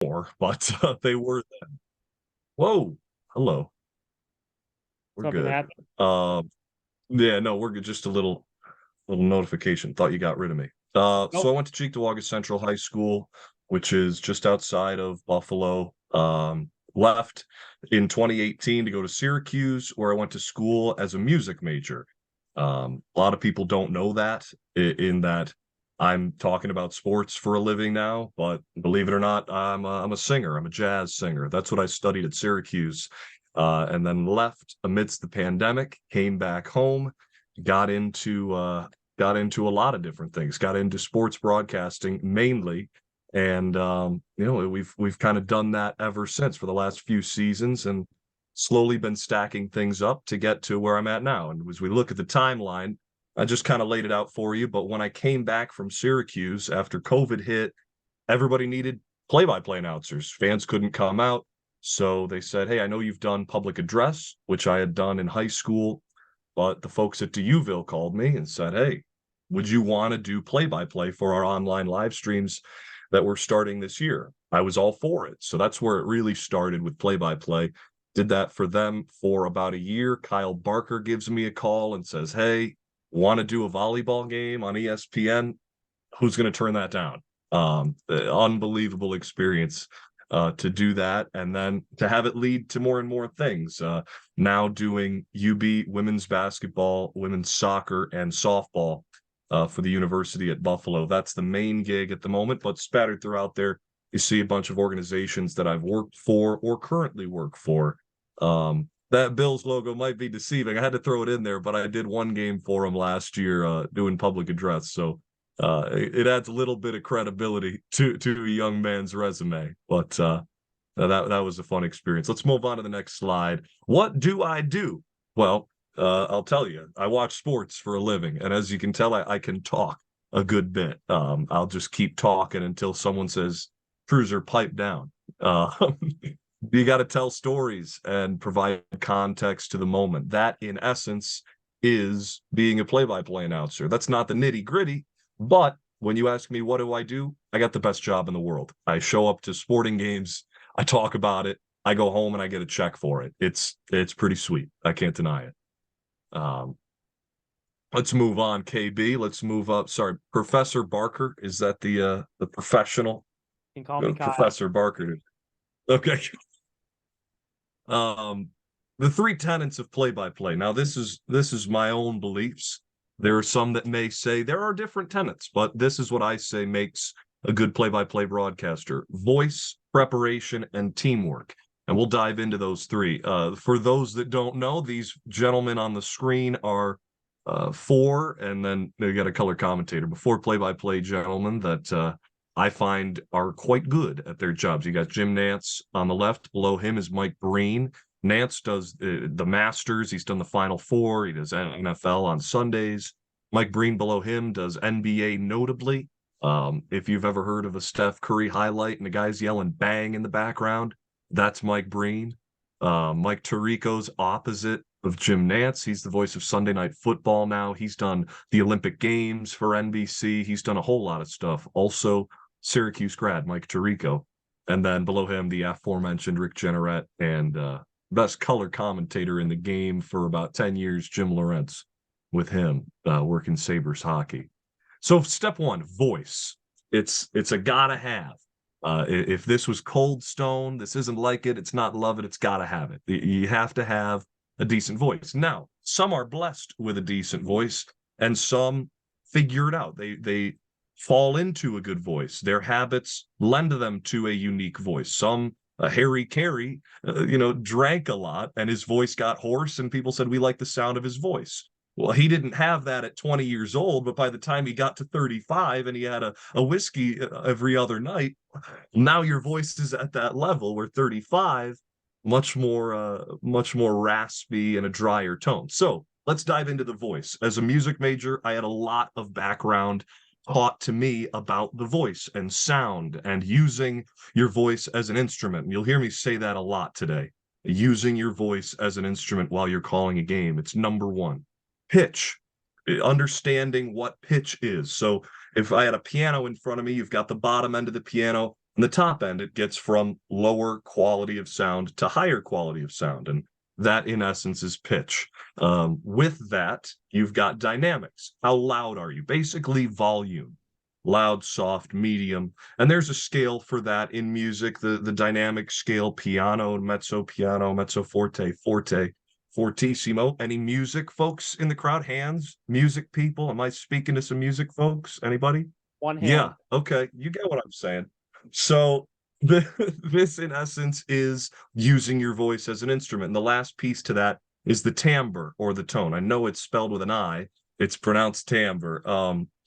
more, but they were then. Whoa, hello, we're Something good. happened. Yeah, no, we're good. Just a little notification. Thought you got rid of me. So I Nope. went to Cheektowaga Central High School, which is just outside of Buffalo. Left in 2018 to go to Syracuse, where I went to school as a music major. A lot of people don't know that in that I'm talking about sports for a living now, but believe it or not, I'm a singer. I'm a jazz singer. That's what I studied at Syracuse, and then left amidst the pandemic. Came back home, got into uh, got into a lot of different things. Got into sports broadcasting mainly, and we've kind of done that ever since for the last few seasons, and slowly been stacking things up to get to where I'm at now. And as we look at the timeline, I just kind of laid it out for you. But when I came back from Syracuse after COVID hit, everybody needed play-by-play announcers. Fans couldn't come out. So they said, hey, I know you've done public address, which I had done in high school, but the folks at DUville called me and said, hey, would you want to do play-by-play for our online live streams that we're starting this year? I was all for it. So that's where it really started with play-by-play. Did that for them for about a year. Kyle Barker gives me a call and says, hey, want to do a volleyball game on ESPN? Who's going to turn that down? Unbelievable experience to do that, and then to have it lead to more and more things. Now doing UB women's basketball, women's soccer, and softball for the university at Buffalo. That's the main gig at the moment, but spattered throughout there, you see a bunch of organizations that I've worked for or currently work for. That Bills logo might be deceiving. I had to throw it in there, but I did one game for them last year doing public address. So it adds a little bit of credibility to a young man's resume. But that was a fun experience. Let's move on to the next slide. What do I do? Well, I'll tell you. I watch sports for a living, and as you can tell, I can talk a good bit. I'll just keep talking until someone says, "Cruiser, pipe down." You got to tell stories and provide context to the moment. That, in essence, is being a play-by-play announcer. That's not the nitty-gritty, but when you ask me what do, I got the best job in the world. I show up to sporting games, I talk about it, I go home and I get a check for it. It's pretty sweet. I can't deny it. Um, let's move on, KB. Let's move up. Sorry, Professor Barker. Is that the professional? You can call me Kyle. Professor Barker. Okay. Um, the three tenets of play-by-play. Now, this is my own beliefs. There are some that may say there are different tenets, but this is what I say makes a good play-by-play broadcaster: voice, preparation, and teamwork. And we'll dive into those three. For those that don't know, these gentlemen on the screen are four, and then they got a color commentator, but four play-by-play gentlemen that I find are quite good at their jobs. You got Jim Nance on the left. Below him is Mike Breen. Nance does the Masters. He's done the Final Four. He does NFL on Sundays. Mike Breen below him does NBA notably. If you've ever heard of a Steph Curry highlight and the guy's yelling bang in the background, that's Mike Breen. Mike Tirico's opposite of Jim Nance. He's the voice of Sunday Night Football now. He's done the Olympic Games for NBC. He's done a whole lot of stuff. Also, Syracuse grad Mike Tirico, and then below him the aforementioned Rick Jeanneret and best color commentator in the game for about 10 years, Jim Lawrence, with him working Sabres hockey. So step one, voice. It's a gotta have. If this was Cold Stone, this isn't like it. It's not love it. It's gotta have it. You have to have a decent voice. Now, some are blessed with a decent voice, and some figure it out. They fall into a good voice. Their habits lend them to a unique voice. Some Harry Carey, drank a lot and his voice got hoarse, and people said we like the sound of his voice. Well, he didn't have that at 20 years old, but by the time he got to 35 and he had a whiskey every other night, now your voice is at that level where 35 much more raspy and a drier tone. So let's dive into the voice. As a music major, I had a lot of background taught to me about the voice and sound and using your voice as an instrument. And you'll hear me say that a lot today. Using your voice as an instrument while you're calling a game. It's number one. Pitch, understanding what pitch is. So if I had a piano in front of me, you've got the bottom end of the piano. And the top end, it gets from lower quality of sound to higher quality of sound. And that, in essence, is pitch. With that, you've got dynamics. How loud are you? Basically, volume. Loud, soft, medium. And there's a scale for that in music, the dynamic scale, piano, mezzo forte, forte, fortissimo. Any music folks in the crowd? Hands? Music people? Am I speaking to some music folks? Anybody? One Yeah, hand. okay. You get what I'm saying. So the, this, in essence, is using your voice as an instrument. And the last piece to that is the timbre or the tone. I know it's spelled with an I. It's pronounced timbre.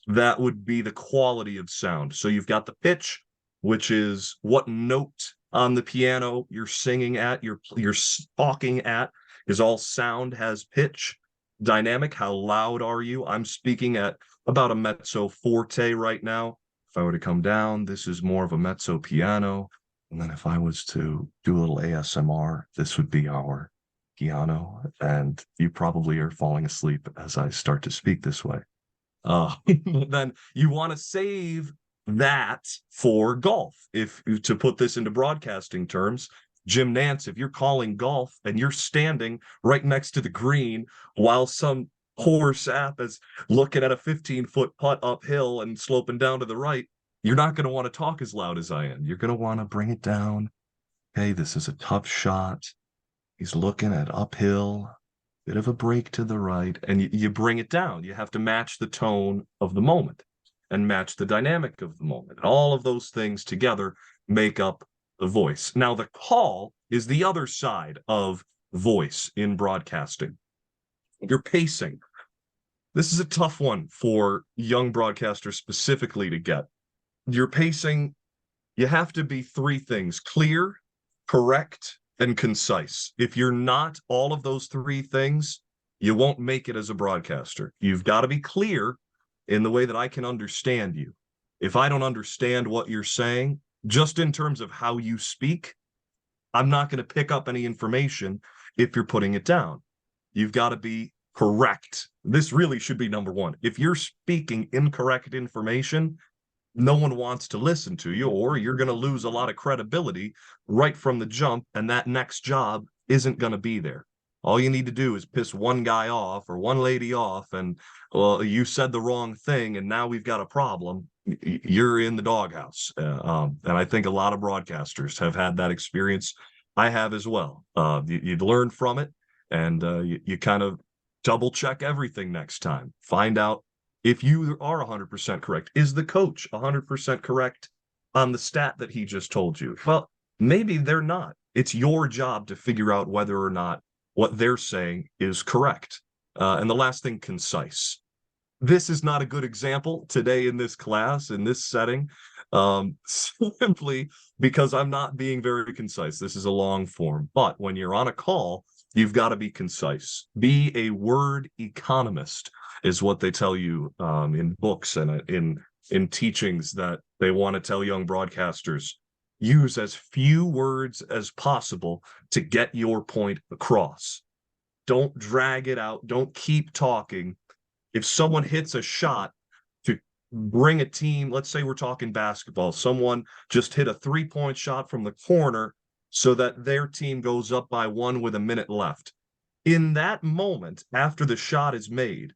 That would be the quality of sound. So you've got the pitch, which is what note on the piano you're singing at, you're talking at, is all sound has pitch. Dynamic, how loud are you? I'm speaking at about a mezzo forte right now. If I were to come down, this is more of a mezzo piano. And then if I was to do a little ASMR, this would be our piano. And you probably are falling asleep as I start to speak this way. Then you want to save that for golf. If to put this into broadcasting terms, Jim Nance, if you're calling golf and you're standing right next to the green while some poor sap is looking at a 15-foot putt uphill and sloping down to the right, you're not going to want to talk as loud as I am. You're going to want to bring it down. Hey, this is a tough shot. He's looking at uphill, bit of a break to the right, and you bring it down. You have to match the tone of the moment and match the dynamic of the moment. And all of those things together make up the voice. Now, the call is the other side of voice in broadcasting. Your pacing. This is a tough one for young broadcasters specifically to get. Your pacing, you have to be three things: clear, correct, and concise. If you're not all of those three things, you won't make it as a broadcaster. You've got to be clear in the way that I can understand you. If I don't understand what you're saying, just in terms of how you speak, I'm not going to pick up any information if you're putting it down. You've got to be correct. This really should be number one. If you're speaking incorrect information, no one wants to listen to you, or you're going to lose a lot of credibility right from the jump, and that next job isn't going to be there. All you need to do is piss one guy off or one lady off, and well, you said the wrong thing, and now we've got a problem. You're in the doghouse. And I think a lot of broadcasters have had that experience. I have as well. You learn from it, and you kind of double check everything next time. Find out if you are 100% correct. Is the coach 100% correct on the stat that he just told you? Well, maybe they're not. It's your job to figure out whether or not what they're saying is correct. And the last thing, concise. This is not a good example today in this class, in this setting, simply because I'm not being very concise. This is a long form. But when you're on a call, you've got to be concise. Be a word economist is what they tell you in books and in teachings that they want to tell young broadcasters. Use as few words as possible to get your point across. Don't drag it out. Don't keep talking. If someone hits a shot to bring a team, let's say we're talking basketball, someone just hit a 3-point shot from the corner so that their team goes up by 1 with a minute left. In that moment, after the shot is made,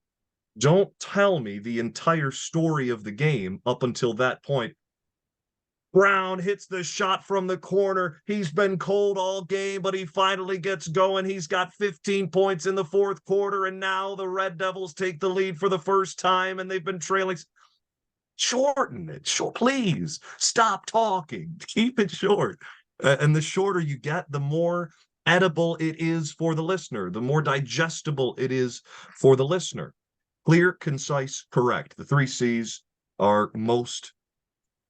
don't tell me the entire story of the game up until that point. Brown hits the shot from the corner. He's been cold all game, but he finally gets going. He's got 15 points in the fourth quarter, and now the Red Devils take the lead for the first time, and they've been trailing. Shorten it. Please stop talking. Keep it short. And the shorter you get, the more edible it is for the listener, the more digestible it is for the listener. Clear, concise, correct. The 3 C's are most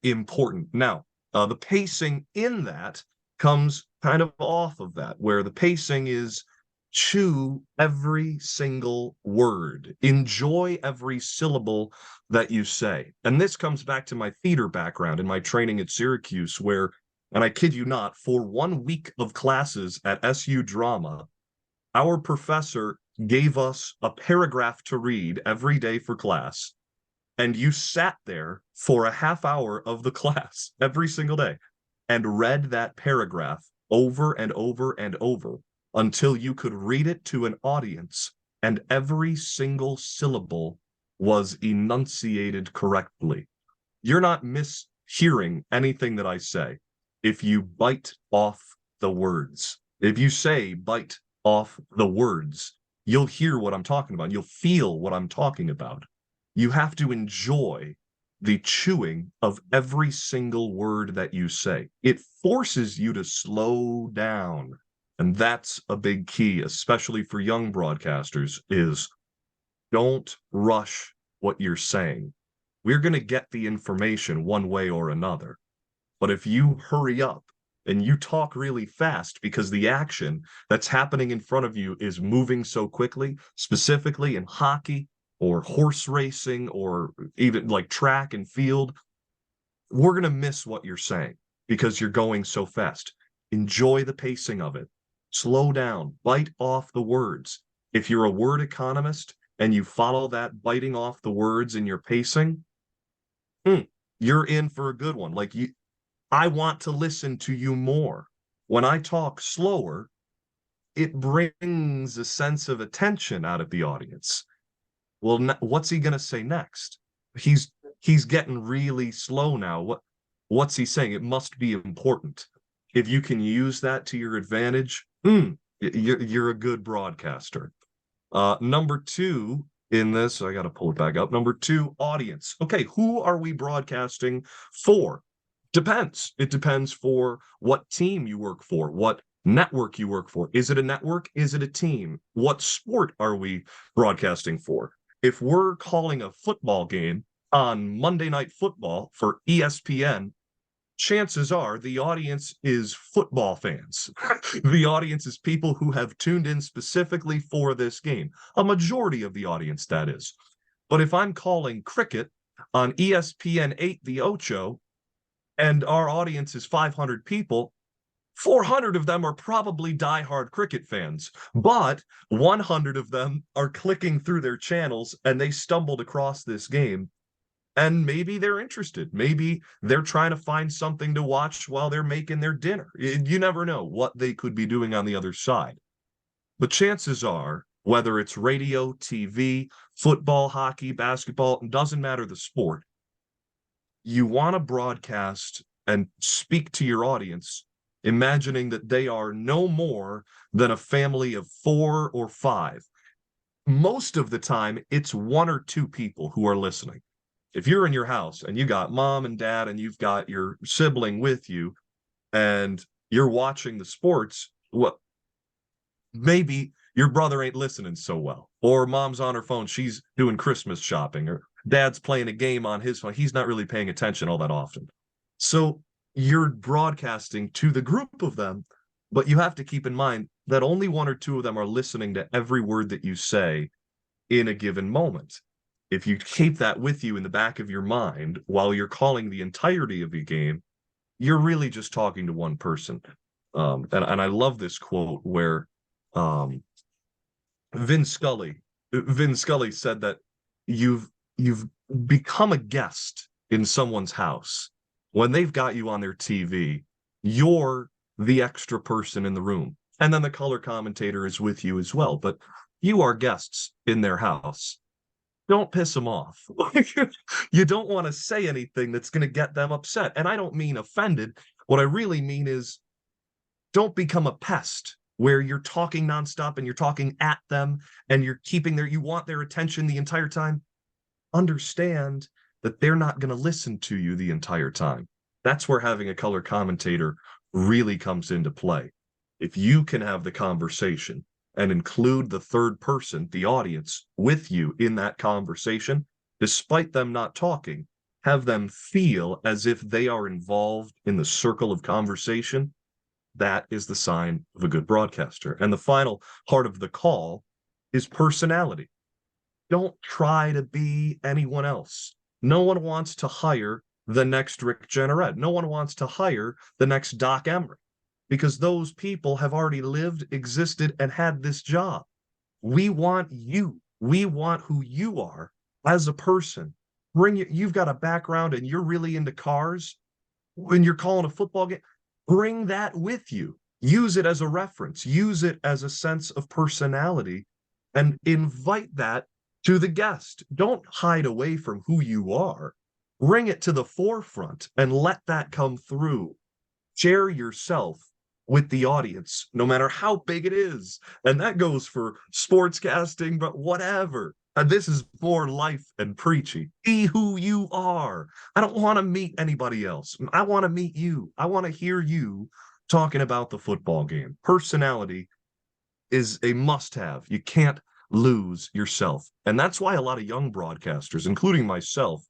important. Now, the pacing in that comes kind of off of that, where the pacing is chew every single word, enjoy every syllable that you say. And this comes back to my theater background and my training at Syracuse, where, and I kid you not, for 1 week of classes at SU Drama, our professor gave us a paragraph to read every day for class, and you sat there for a half hour of the class every single day. and read that paragraph over and over and over until you could read it to an audience and every single syllable was enunciated correctly. You're not mishearing anything that I say if you bite off the words. If you say bite off the words, you'll hear what I'm talking about. You'll feel what I'm talking about. You have to enjoy the chewing of every single word that you say. It forces you to slow down. And that's a big key, especially for young broadcasters, is don't rush what you're saying. We're going to get the information one way or another. But if you hurry up and you talk really fast because the action that's happening in front of you is moving so quickly, specifically in hockey or horse racing or even like track and field, we're going to miss what you're saying because you're going so fast. Enjoy the pacing of it. Slow down, bite off the words. If you're a word economist and you follow that biting off the words in your pacing, you're in for a good one. Like I want to listen to you more. When I talk slower, it brings a sense of attention out of the audience. Well, what's he going to say next? He's getting really slow now. What's he saying? It must be important. If you can use that to your advantage, you're a good broadcaster. Number two in this, I got to pull it back up. Number two, audience. Okay, who are we broadcasting for? Depends. It depends for what team you work for, what network you work for. Is it a network? Is it a team? What sport are we broadcasting for? If we're calling a football game on Monday Night Football for ESPN, chances are the audience is football fans. The audience is people who have tuned in specifically for this game. A majority of the audience, that is. But if I'm calling cricket on ESPN 8 The Ocho, and our audience is 500 people, 400 of them are probably diehard cricket fans, but 100 of them are clicking through their channels and they stumbled across this game and maybe they're interested. Maybe they're trying to find something to watch while they're making their dinner. You never know what they could be doing on the other side. But chances are, whether it's radio, TV, football, hockey, basketball, it doesn't matter the sport, you want to broadcast and speak to your audience, imagining that they are no more than a family of 4 or 5. Most of the time, it's 1 or 2 people who are listening. If you're in your house and you got mom and dad and you've got your sibling with you and you're watching the sports, well, maybe your brother ain't listening so well, or mom's on her phone, she's doing Christmas shopping, or dad's playing a game on his phone. He's not really paying attention all that often. So you're broadcasting to the group of them, but you have to keep in mind that only 1 or 2 of them are listening to every word that you say in a given moment. If you keep that with you in the back of your mind while you're calling the entirety of your game, you're really just talking to one person. And I love this quote where Vin Scully said that you've become a guest in someone's house. When they've got you on their TV, you're the extra person in the room. And then the color commentator is with you as well. But you are guests in their house. Don't piss them off. You don't want to say anything that's going to get them upset. And I don't mean offended. What I really mean is don't become a pest where you're talking nonstop and you're talking at them and you're keeping you want their attention the entire time. Understand that they're not going to listen to you the entire time. That's where having a color commentator really comes into play. If you can have the conversation and include the third person, the audience, with you in that conversation, despite them not talking, have them feel as if they are involved in the circle of conversation, that is the sign of a good broadcaster. And the final part of the call is personality. Don't try to be anyone else. No one wants to hire the next Rick Jeanneret. No one wants to hire the next Doc Emrick, because those people have already lived, existed, and had this job. We want you. We want who you are as a person. You've got a background and you're really into cars. When you're calling a football game, Bring that with you. Use it as a reference, use it as a sense of personality, and invite that to the guest. Don't hide away from who you are. Bring it to the forefront and let that come through. Share yourself with the audience, no matter how big it is. And that goes for sportscasting, but whatever. And this is more life and preaching. Be who you are. I don't want to meet anybody else. I want to meet you. I want to hear you talking about the football game. Personality is a must have. You can't lose yourself. And that's why a lot of young broadcasters, including myself,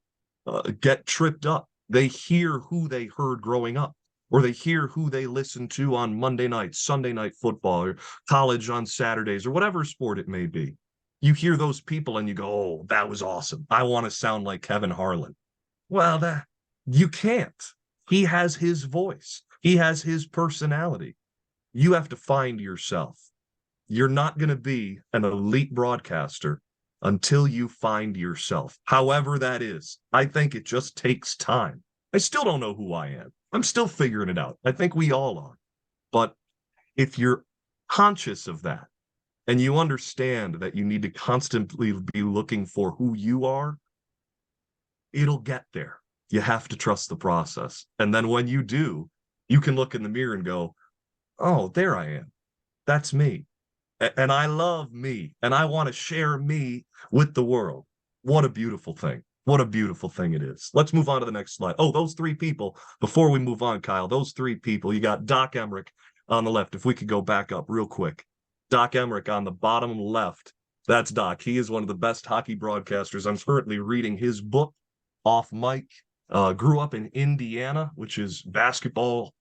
get tripped up. They hear who they heard growing up, or they hear who they listened to on Monday night, Sunday night football, or college on Saturdays, or whatever sport it may be. You hear those people and you go, oh, that was awesome. I want to sound like Kevin Harlan. Well, that you can't. He has his voice. He has his personality. You have to find yourself. You're not going to be an elite broadcaster until you find yourself, however that is. I think it just takes time. I still don't know who I am. I'm still figuring it out. I think we all are. But if you're conscious of that and you understand that you need to constantly be looking for who you are, it'll get there. You have to trust the process. And then when you do, you can look in the mirror and go, oh, there I am. That's me. And I love me, and I want to share me with the world. What a beautiful thing. What a beautiful thing it is. Let's move on to the next slide. Oh, those three people, before we move on, Kyle, those three people, you got Doc Emrick on the left. If we could go back up real quick. Doc Emrick on the bottom left. That's Doc. He is one of the best hockey broadcasters. I'm currently reading his book, Off Mic. Grew up in Indiana, which is basketball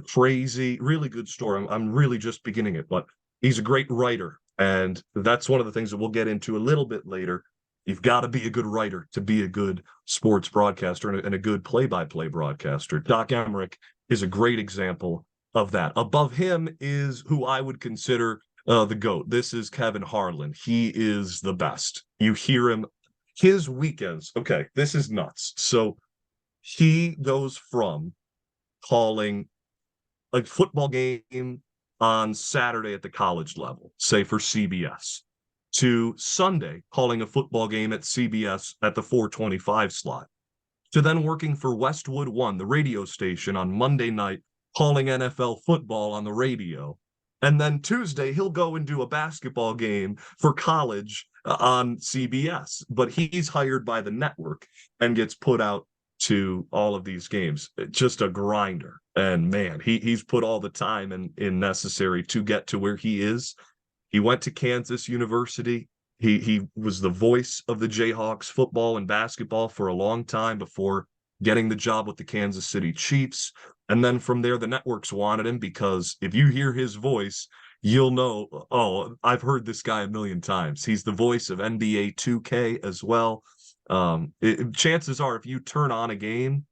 crazy. Really good story. I'm really just beginning it, but he's a great writer, and that's one of the things that we'll get into a little bit later. You've got to be a good writer to be a good sports broadcaster and a good play-by-play broadcaster. Doc Emrick is a great example of that. Above him is who I would consider the GOAT. This is Kevin Harlan. He is the best. You hear him, his weekends. Okay, this is nuts. So he goes from calling a football game on Saturday at the college level, say for CBS, to Sunday calling a football game at CBS at the 425 slot, to then working for Westwood One, the radio station, on Monday night, calling NFL football on the radio. And then Tuesday, he'll go and do a basketball game for college on CBS. But he's hired by the network and gets put out to all of these games. Just a grinder. And man, he's put all the time in necessary to get to where he is. He went to Kansas University. He was the voice of the Jayhawks football and basketball for a long time before getting the job with the Kansas City Chiefs. And then from there, the networks wanted him because if you hear his voice, you'll know, oh, I've heard this guy a million times. He's the voice of NBA 2K as well. Chances are, if you turn on a game,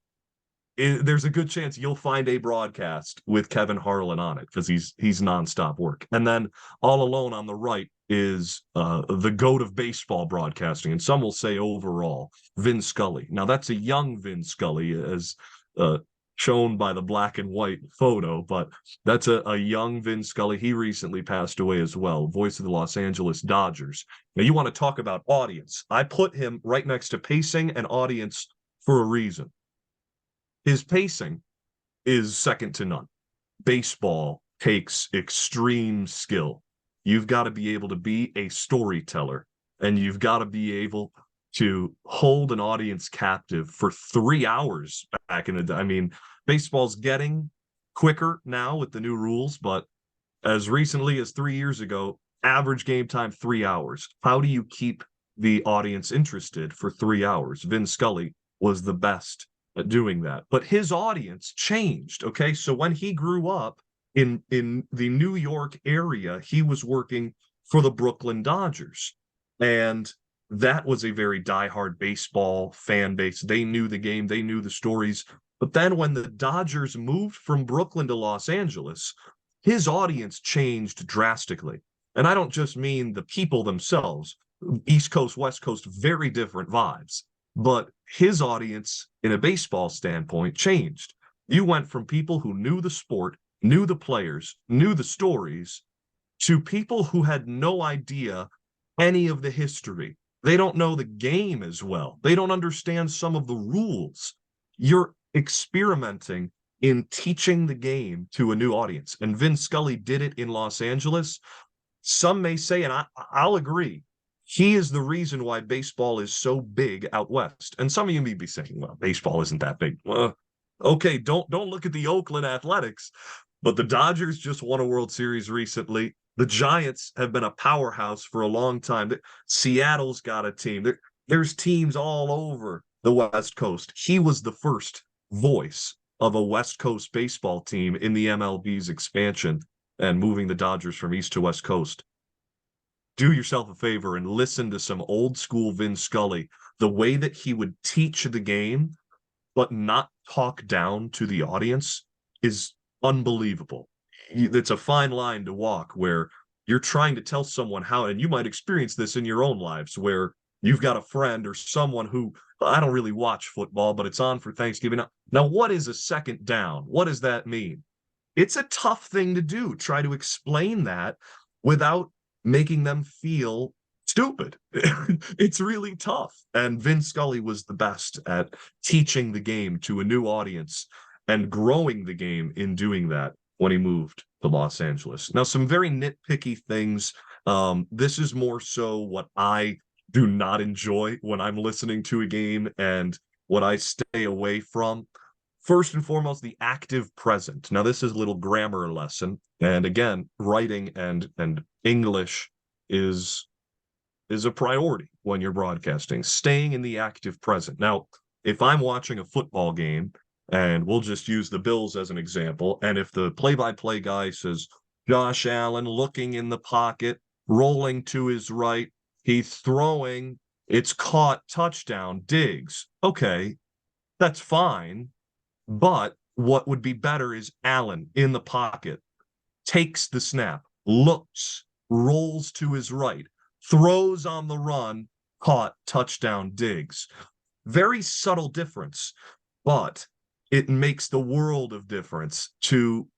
there's a good chance you'll find a broadcast with Kevin Harlan on it because he's nonstop work. And then all alone on the right is the GOAT of baseball broadcasting, and some will say overall, Vin Scully. Now that's a young Vin Scully, as shown by the black and white photo, but that's a young Vin Scully. He recently passed away as well, voice of the Los Angeles Dodgers. Now you want to talk about audience. I put him right next to pacing and audience for a reason. His pacing is second to none. Baseball takes extreme skill. You've got to be able to be a storyteller, and you've got to be able to hold an audience captive for 3 hours back in the day. I mean, baseball's getting quicker now with the new rules, but as recently as 3 years ago, average game time, 3 hours. How do you keep the audience interested for 3 hours? Vin Scully was the best at doing that, but his audience changed. Okay, so when he grew up in the New York area, he was working for the Brooklyn Dodgers, and that was a very diehard baseball fan base. They knew the game, they knew the stories. But then when the Dodgers moved from Brooklyn to Los Angeles, his audience changed drastically. And I don't just mean the people themselves. East Coast, West Coast, very different vibes. But his audience, in a baseball standpoint, changed. You went from people who knew the sport, knew the players, knew the stories, to people who had no idea any of the history. They don't know the game as well. They don't understand some of the rules. You're experimenting in teaching the game to a new audience. And Vin Scully did it in Los Angeles. Some may say, and I'll agree, he is the reason why baseball is so big out west. And some of you may be saying, well, baseball isn't that big. Well, okay, don't look at the Oakland Athletics, but the Dodgers just won a World Series recently. The Giants have been a powerhouse for a long time. Seattle's got a team. There's teams all over the West Coast. He was the first voice of a West Coast baseball team in the MLB's expansion and moving the Dodgers from East to West Coast. Do yourself a favor and listen to some old school Vin Scully. The way that he would teach the game, but not talk down to the audience, is unbelievable. It's a fine line to walk where you're trying to tell someone how, and you might experience this in your own lives where you've got a friend or someone who, I don't really watch football, but it's on for Thanksgiving. Now, what is a second down? What does that mean? It's a tough thing to do. Try to explain that without making them feel stupid. It's really tough. And Vin Scully was the best at teaching the game to a new audience and growing the game in doing that when he moved to Los Angeles. Now, some very nitpicky things. This is more so what I do not enjoy when I'm listening to a game and what I stay away from. First and foremost, the active present. Now, this is a little grammar lesson. And again, writing and English is a priority when you're broadcasting, staying in the active present. Now, if I'm watching a football game, and we'll just use the Bills as an example, and if the play-by-play guy says, Josh Allen looking in the pocket, rolling to his right, he's throwing, it's caught, touchdown, Diggs. Okay, that's fine. But what would be better is Allen in the pocket, takes the snap, looks, rolls to his right, throws on the run, caught, touchdown, Diggs. Very subtle difference, but it makes the world of difference to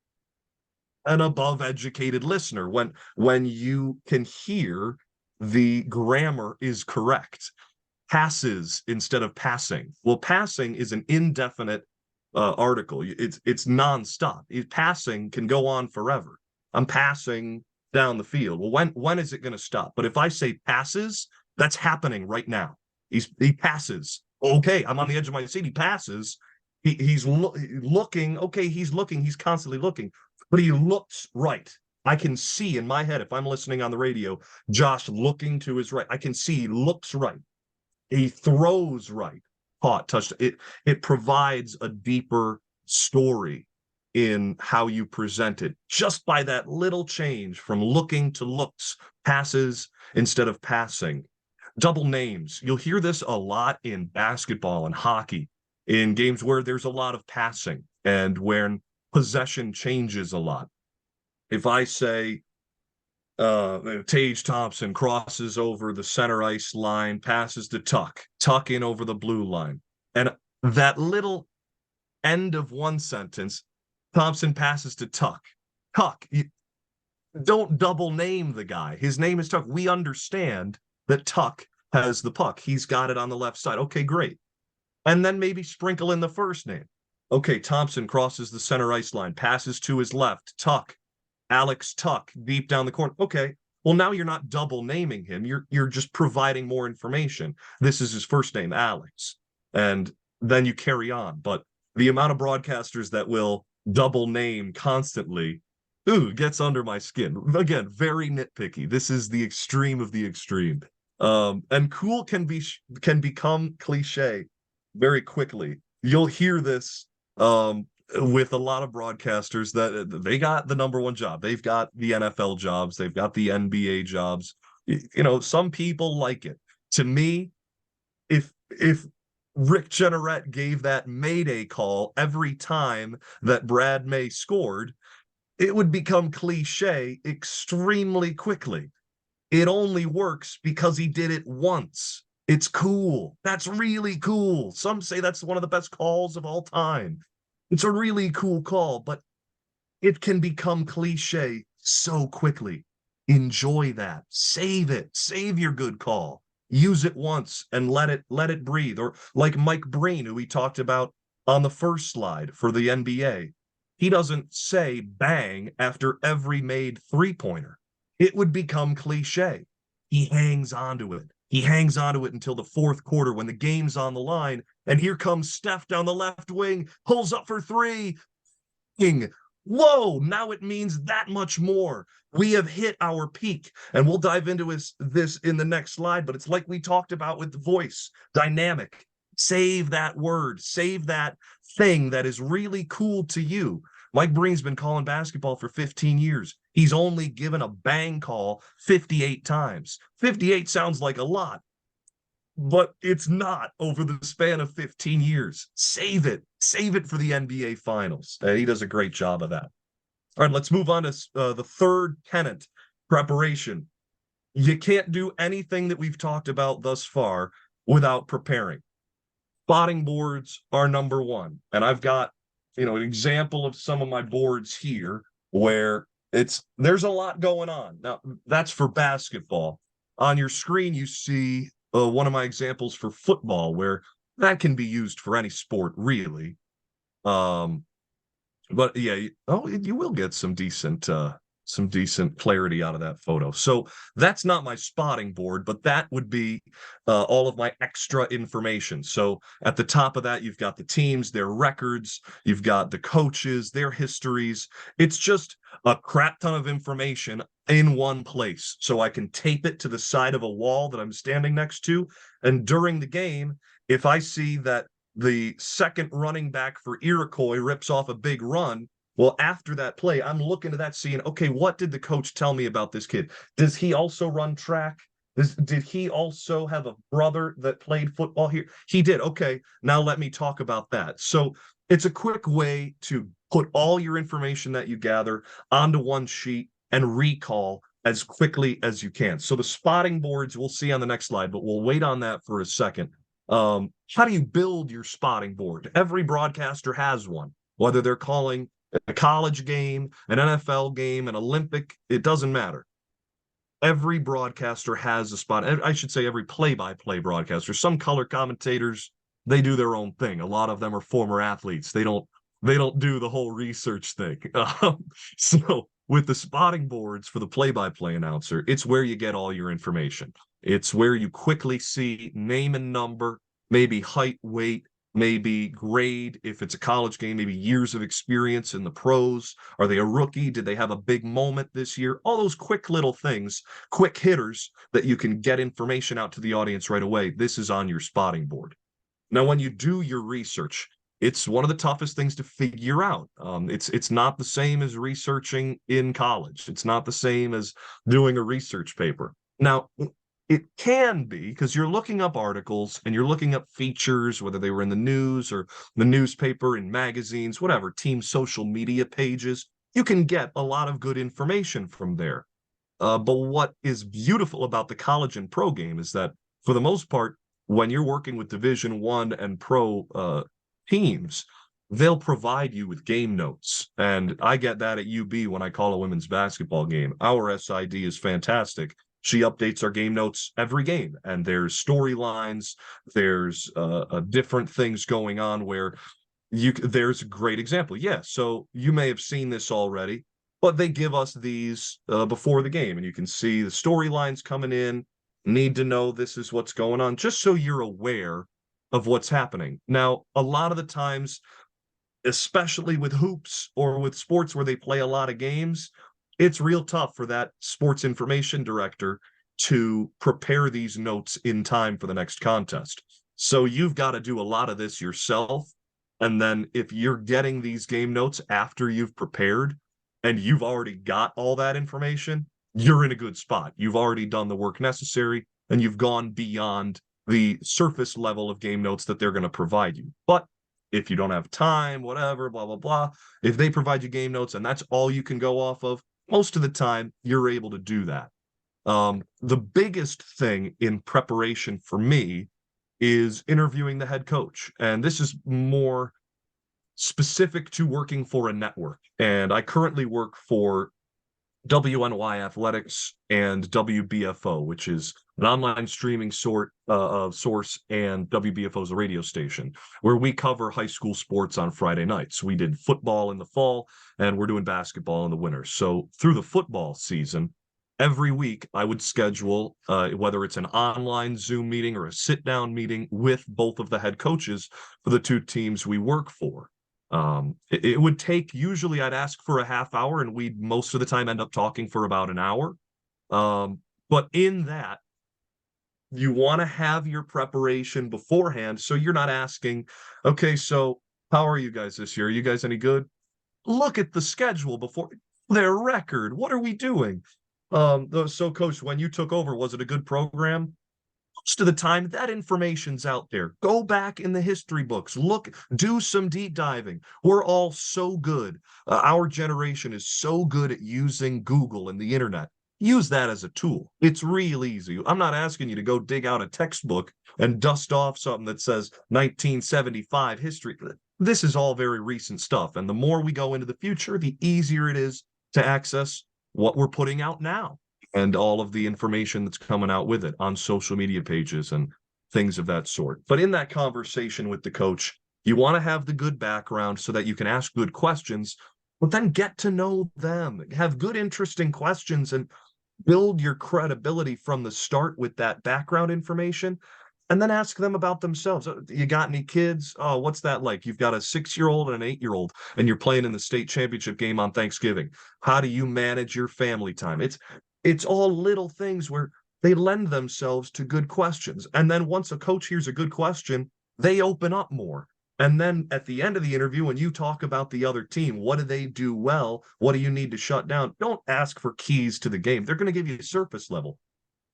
an above educated listener when you can hear the grammar is correct. Passes instead of passing. Well, passing is an indefinite article. It's nonstop. Passing can go on forever. I'm passing down the field. Well, when is it going to stop? But if I say passes, that's happening right now. He passes. Okay, I'm on the edge of my seat. He passes. He's looking. Okay, he's looking. He's constantly looking, but he looks right. I can see in my head if I'm listening on the radio, Josh looking to his right. I can see he looks right. He throws right. Caught, touched. It provides a deeper story in how you present it just by that little change from looking to looks, passes instead of passing. Double names. You'll hear this a lot in basketball and hockey, in games where there's a lot of passing and when possession changes a lot. If I say Tage Thompson crosses over the center ice line, passes to Tuck in over the blue line. And that little end of one sentence, Thompson passes to Tuck. Don't double name the guy. His name is Tuck. We understand that Tuck has the puck. He's got it on the left side. Okay, great. And then maybe sprinkle in the first name. Okay, Thompson crosses the center ice line, passes to his left, Tuck. Alex Tuck deep down the corner. Okay, well now you're not double naming him. You're just providing more information. This is his first name, Alex, and then you carry on. But the amount of broadcasters that will double name constantly, gets under my skin. Again, very nitpicky. This is the extreme of the extreme. And cool can become cliche very quickly. You'll hear this with a lot of broadcasters that they got the number one job. They've got the NFL jobs. They've got the NBA jobs. Some people like it. To me, if Rick Jeanneret gave that Mayday call every time that Brad May scored, it would become cliche extremely quickly. It only works because he did it once. It's cool. That's really cool. Some say that's one of the best calls of all time. It's a really cool call, but it can become cliche so quickly. Enjoy that. Save it. Save your good call. Use it once and let it breathe. Or like Mike Breen, who we talked about on the first slide for the NBA. He doesn't say bang after every made three-pointer. It would become cliche. He hangs onto it. He hangs onto it until the fourth quarter when the game's on the line. And here comes Steph down the left wing, pulls up for three. Whoa, now it means that much more. We have hit our peak, and we'll dive into this in the next slide, but it's like we talked about with the voice, dynamic. Save that word, save that thing that is really cool to you. Mike Breen's been calling basketball for 15 years. He's only given a bang call 58 times. 58 sounds like a lot, but it's not over the span of 15 years. Save it. Save it for the NBA Finals. He does a great job of that. All right, let's move on to the third tenet, preparation. You can't do anything that we've talked about thus far without preparing. Spotting boards are number one. And I've got, an example of some of my boards here where there's a lot going on. Now, that's for basketball. On your screen, you see one of my examples for football, where that can be used for any sport, really. But yeah, you will get some decent clarity out of that photo. So that's not my spotting board, but that would be all of my extra information. So at the top of that, you've got the teams, their records, you've got the coaches, their histories. It's just a crap ton of information in one place. So I can tape it to the side of a wall that I'm standing next to. And during the game, if I see that the second running back for Iroquois rips off a big run, well, after that play, I'm looking at that seeing, okay, what did the coach tell me about this kid? Does he also run track? Did he also have a brother that played football here? He did. Okay, now let me talk about that. So it's a quick way to put all your information that you gather onto one sheet and recall as quickly as you can. So the spotting boards we'll see on the next slide, but we'll wait on that for a second. How do you build your spotting board? Every broadcaster has one, whether they're calling a college game, an NFL game, an Olympic, it doesn't matter. Every broadcaster has a spot. I should say every play-by-play broadcaster. Some color commentators, they do their own thing. A lot of them are former athletes. They don't do the whole research thing. So with the spotting boards for the play-by-play announcer, it's where you get all your information. It's where you quickly see name and number, maybe height, weight, maybe grade. If it's a college game, maybe years of experience in the pros. Are they a rookie? Did they have a big moment this year? All those quick little things, quick hitters that you can get information out to the audience right away. This is on your spotting board. Now, when you do your research, it's one of the toughest things to figure out. It's not the same as researching in college. It's not the same as doing a research paper. Now, it can be because you're looking up articles and you're looking up features, whether they were in the news or the newspaper, in magazines, whatever, team social media pages. You can get a lot of good information from there. But what is beautiful about the college and pro game is that, for the most part, when you're working with Division I and pro teams, they'll provide you with game notes. And I get that at UB when I call a women's basketball game. Our SID is fantastic. She updates our game notes every game, and there's storylines, there's different things going on where there's a great example. Yeah, so you may have seen this already, but they give us these before the game, and you can see the storylines coming in, need to know this is what's going on, just so you're aware of what's happening. Now, a lot of the times, especially with hoops or with sports where they play a lot of games, it's real tough for that sports information director to prepare these notes in time for the next contest. So you've got to do a lot of this yourself. And then if you're getting these game notes after you've prepared and you've already got all that information, you're in a good spot. You've already done the work necessary and you've gone beyond the surface level of game notes that they're going to provide you. But if you don't have time, whatever, blah, blah, blah, if they provide you game notes and that's all you can go off of, most of the time you're able to do that. The biggest thing in preparation for me is interviewing the head coach. And this is more specific to working for a network. And I currently work for WNY Athletics and WBFO, which is an online streaming source, and WBFO is a radio station where we cover high school sports on Friday nights. We did football in the fall, and we're doing basketball in the winter. So through the football season, every week I would schedule, whether it's an online Zoom meeting or a sit-down meeting with both of the head coaches for the two teams we work for. It would take, usually I'd ask for a half hour, and we'd most of the time end up talking for about an hour. But in that, you want to have your preparation beforehand, so you're not asking, okay, so how are you guys this year? Are you guys any good? Look at the schedule before their record. What are we doing? So coach, when you took over, was it a good program? Most of the time, that information's out there. Go back in the history books, look, do some deep diving. We're all so good. Our generation is so good at using Google and the internet. Use that as a tool. It's real easy. I'm not asking you to go dig out a textbook and dust off something that says 1975 history. This is all very recent stuff. And the more we go into the future, the easier it is to access what we're putting out now and all of the information that's coming out with it on social media pages and things of that sort. But in that conversation with the coach, you want to have the good background so that you can ask good questions, but then get to know them, have good, interesting questions, and build your credibility from the start with that background information. And then ask them about themselves. You got any kids? Oh, what's that like? You've got a 6-year-old and an 8-year-old, and you're playing in the state championship game on Thanksgiving. How do you manage your family time? It's all little things where they lend themselves to good questions. And then once a coach hears a good question, they open up more. And then at the end of the interview, when you talk about the other team, what do they do well? What do you need to shut down? Don't ask for keys to the game. They're going to give you surface level.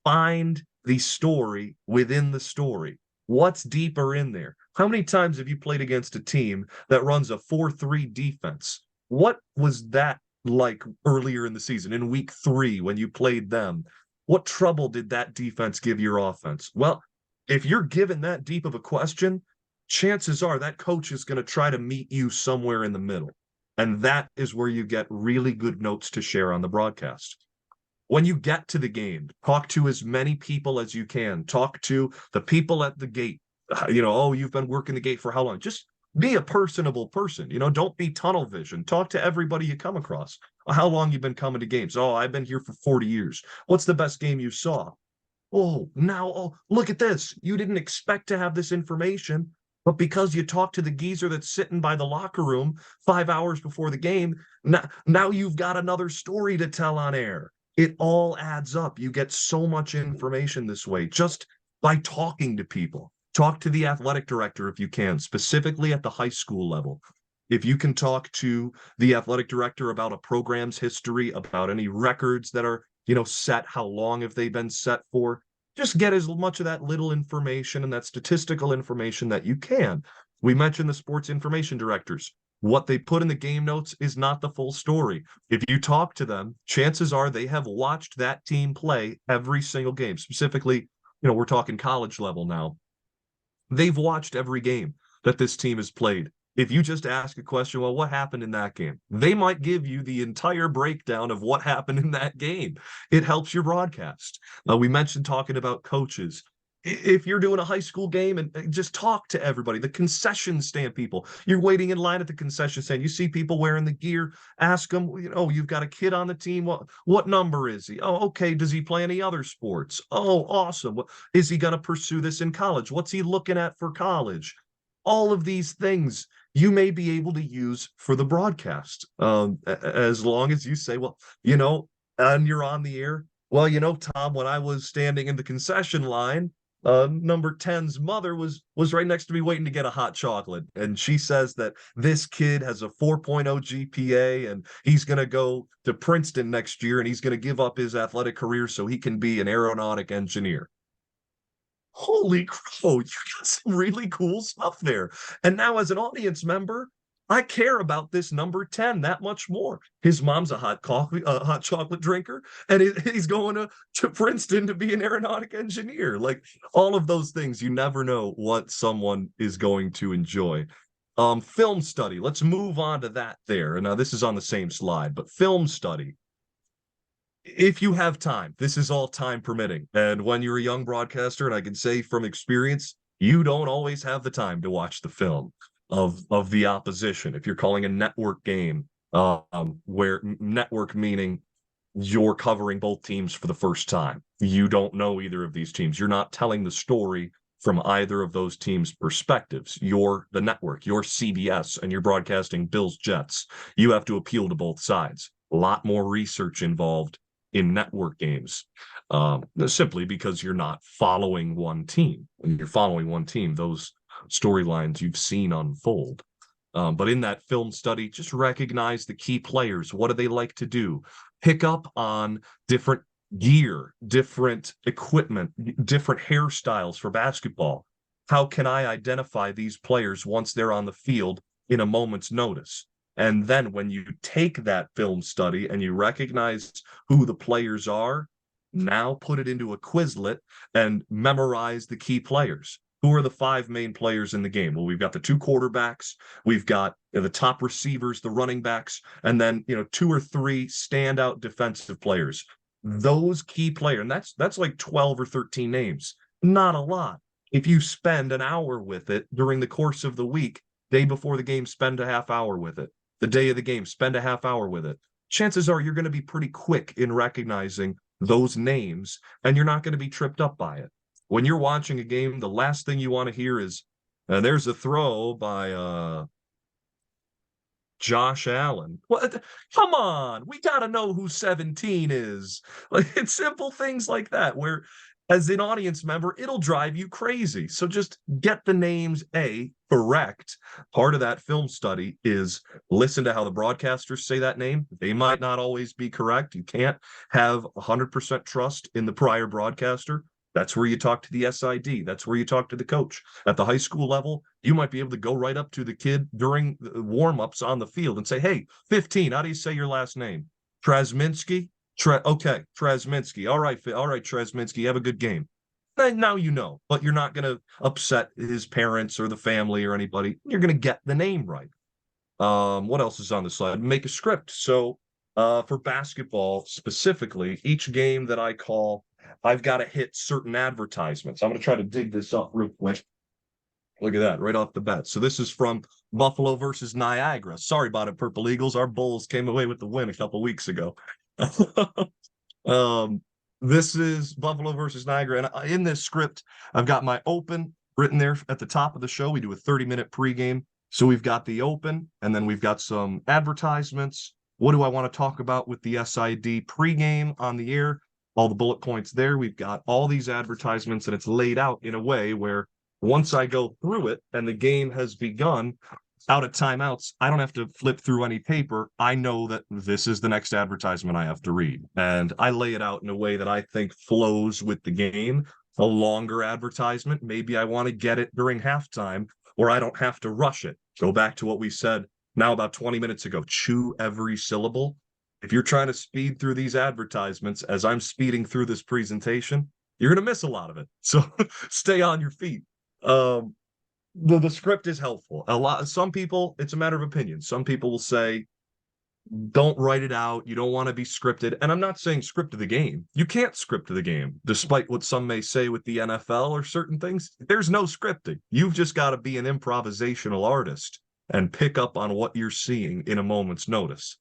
Find the story within the story. What's deeper in there? How many times have you played against a team that runs a 4-3 defense? What was that like earlier in the season, in week 3, when you played them? What trouble did that defense give your offense? Well, if you're given that deep of a question, chances are that coach is going to try to meet you somewhere in the middle. And that is where you get really good notes to share on the broadcast. When you get to the game, talk to as many people as you can. Talk to the people at the gate. Oh, you've been working the gate for how long? Just be a personable person. Don't be tunnel vision. Talk to everybody you come across. How long you've been coming to games? Oh, I've been here for 40 years. What's the best game you saw? Oh, look at this. You didn't expect to have this information, but because you talked to the geezer that's sitting by the locker room 5 hours before the game, now you've got another story to tell on air. It all adds up. You get so much information this way just by talking to people. Talk to the athletic director if you can, specifically at the high school level. If you can talk to the athletic director about a program's history, about any records that are, set, how long have they been set for, just get as much of that little information and that statistical information that you can. We mentioned the sports information directors. What they put in the game notes is not the full story. If you talk to them, chances are they have watched that team play every single game. Specifically, we're talking college level now. They've watched every game that this team has played. If you just ask a question, well, what happened in that game? They might give you the entire breakdown of what happened in that game. It helps your broadcast. We mentioned talking about coaches. If you're doing a high school game, and just talk to everybody, the concession stand people, you're waiting in line at the concession stand, you see people wearing the gear, ask them, you've got a kid on the team. What number is he? Oh, okay. Does he play any other sports? Oh, awesome. Is he going to pursue this in college? What's he looking at for college? All of these things you may be able to use for the broadcast. As long as you say, well, and you're on the air. Well, Tom, when I was standing in the concession line, number 10's mother was right next to me waiting to get a hot chocolate. And she says that this kid has a 4.0 GPA and he's going to go to Princeton next year and he's going to give up his athletic career so he can be an aeronautic engineer. Holy crow, you got some really cool stuff there. And now as an audience member, I care about this number 10 that much more. His mom's a hot chocolate drinker, and he's going to Princeton to be an aeronautic engineer. Like all of those things, you never know what someone is going to enjoy. Film study. Let's move on to that there. And now this is on the same slide, but film study. If you have time, this is all time permitting. And when you're a young broadcaster, and I can say from experience, you don't always have the time to watch the film of the opposition. If you're calling a network game, where network meaning you're covering both teams for the first time, you don't know either of these teams. You're not telling the story from either of those teams' perspectives. You're the network, you're CBS, and you're broadcasting Bills Jets. You have to appeal to both sides. A lot more research involved in network games, simply because you're not following one team. When you're following one team, those storylines you've seen unfold. But in that film study, just recognize the key players. What do they like to do? Pick up on different gear, different equipment, different hairstyles for basketball. How can I identify these players once they're on the field in a moment's notice? And then when you take that film study and you recognize who the players are, now put it into a Quizlet and memorize the key players. Who are the five main players in the game? Well, we've got the two quarterbacks, we've got the top receivers, the running backs, and then two or three standout defensive players. Those key players, and that's like 12 or 13 names. Not a lot. If you spend an hour with it during the course of the week, day before the game, spend a half hour with it. The day of the game, spend a half hour with it. Chances are you're going to be pretty quick in recognizing those names, and you're not going to be tripped up by it. When you're watching a game, the last thing you want to hear is, there's a throw by Josh Allen. What? Come on, we got to know who 17 is. Like, it's simple things like that where, as an audience member, it'll drive you crazy. So just get the names correct. Part of that film study is listen to how the broadcasters say that name. They might not always be correct. You can't have 100% trust in the prior broadcaster. That's where you talk to the SID. That's where you talk to the coach. At the high school level, you might be able to go right up to the kid during the warm-ups on the field and say, hey, 15, how do you say your last name? Trasminski? Okay, Trasminski. All right, Trasminski, have a good game. Now you know, but you're not going to upset his parents or the family or anybody. You're going to get the name right. What else is on the slide? Make a script. So for basketball specifically, each game that I call, I've got to hit certain advertisements. I'm going to try to dig this up real quick. Look at that, right off the bat. So this is from Buffalo versus Niagara. Sorry about it, Purple Eagles. Our Bulls came away with the win a couple weeks ago. This is Buffalo versus Niagara. And in this script, I've got my open written there at the top of the show. We do a 30-minute pregame. So we've got the open, and then we've got some advertisements. What do I want to talk about with the SID pregame on the air? All the bullet points there. We've got all these advertisements, and it's laid out in a way where once I go through it and the game has begun, out of timeouts, I don't have to flip through any paper. I know that this is the next advertisement I have to read. And I lay it out in a way that I think flows with the game. A longer advertisement, maybe I want to get it during halftime, or I don't have to rush it. Go back to what we said now about 20 minutes ago. Chew every syllable. If you're trying to speed through these advertisements as I'm speeding through this presentation, you're going to miss a lot of it. So stay on your feet. The script is helpful. Some people, it's a matter of opinion. Some people will say, don't write it out. You don't want to be scripted. And I'm not saying script the game. You can't script the game, despite what some may say with the NFL or certain things. There's no scripting. You've just got to be an improvisational artist and pick up on what you're seeing in a moment's notice.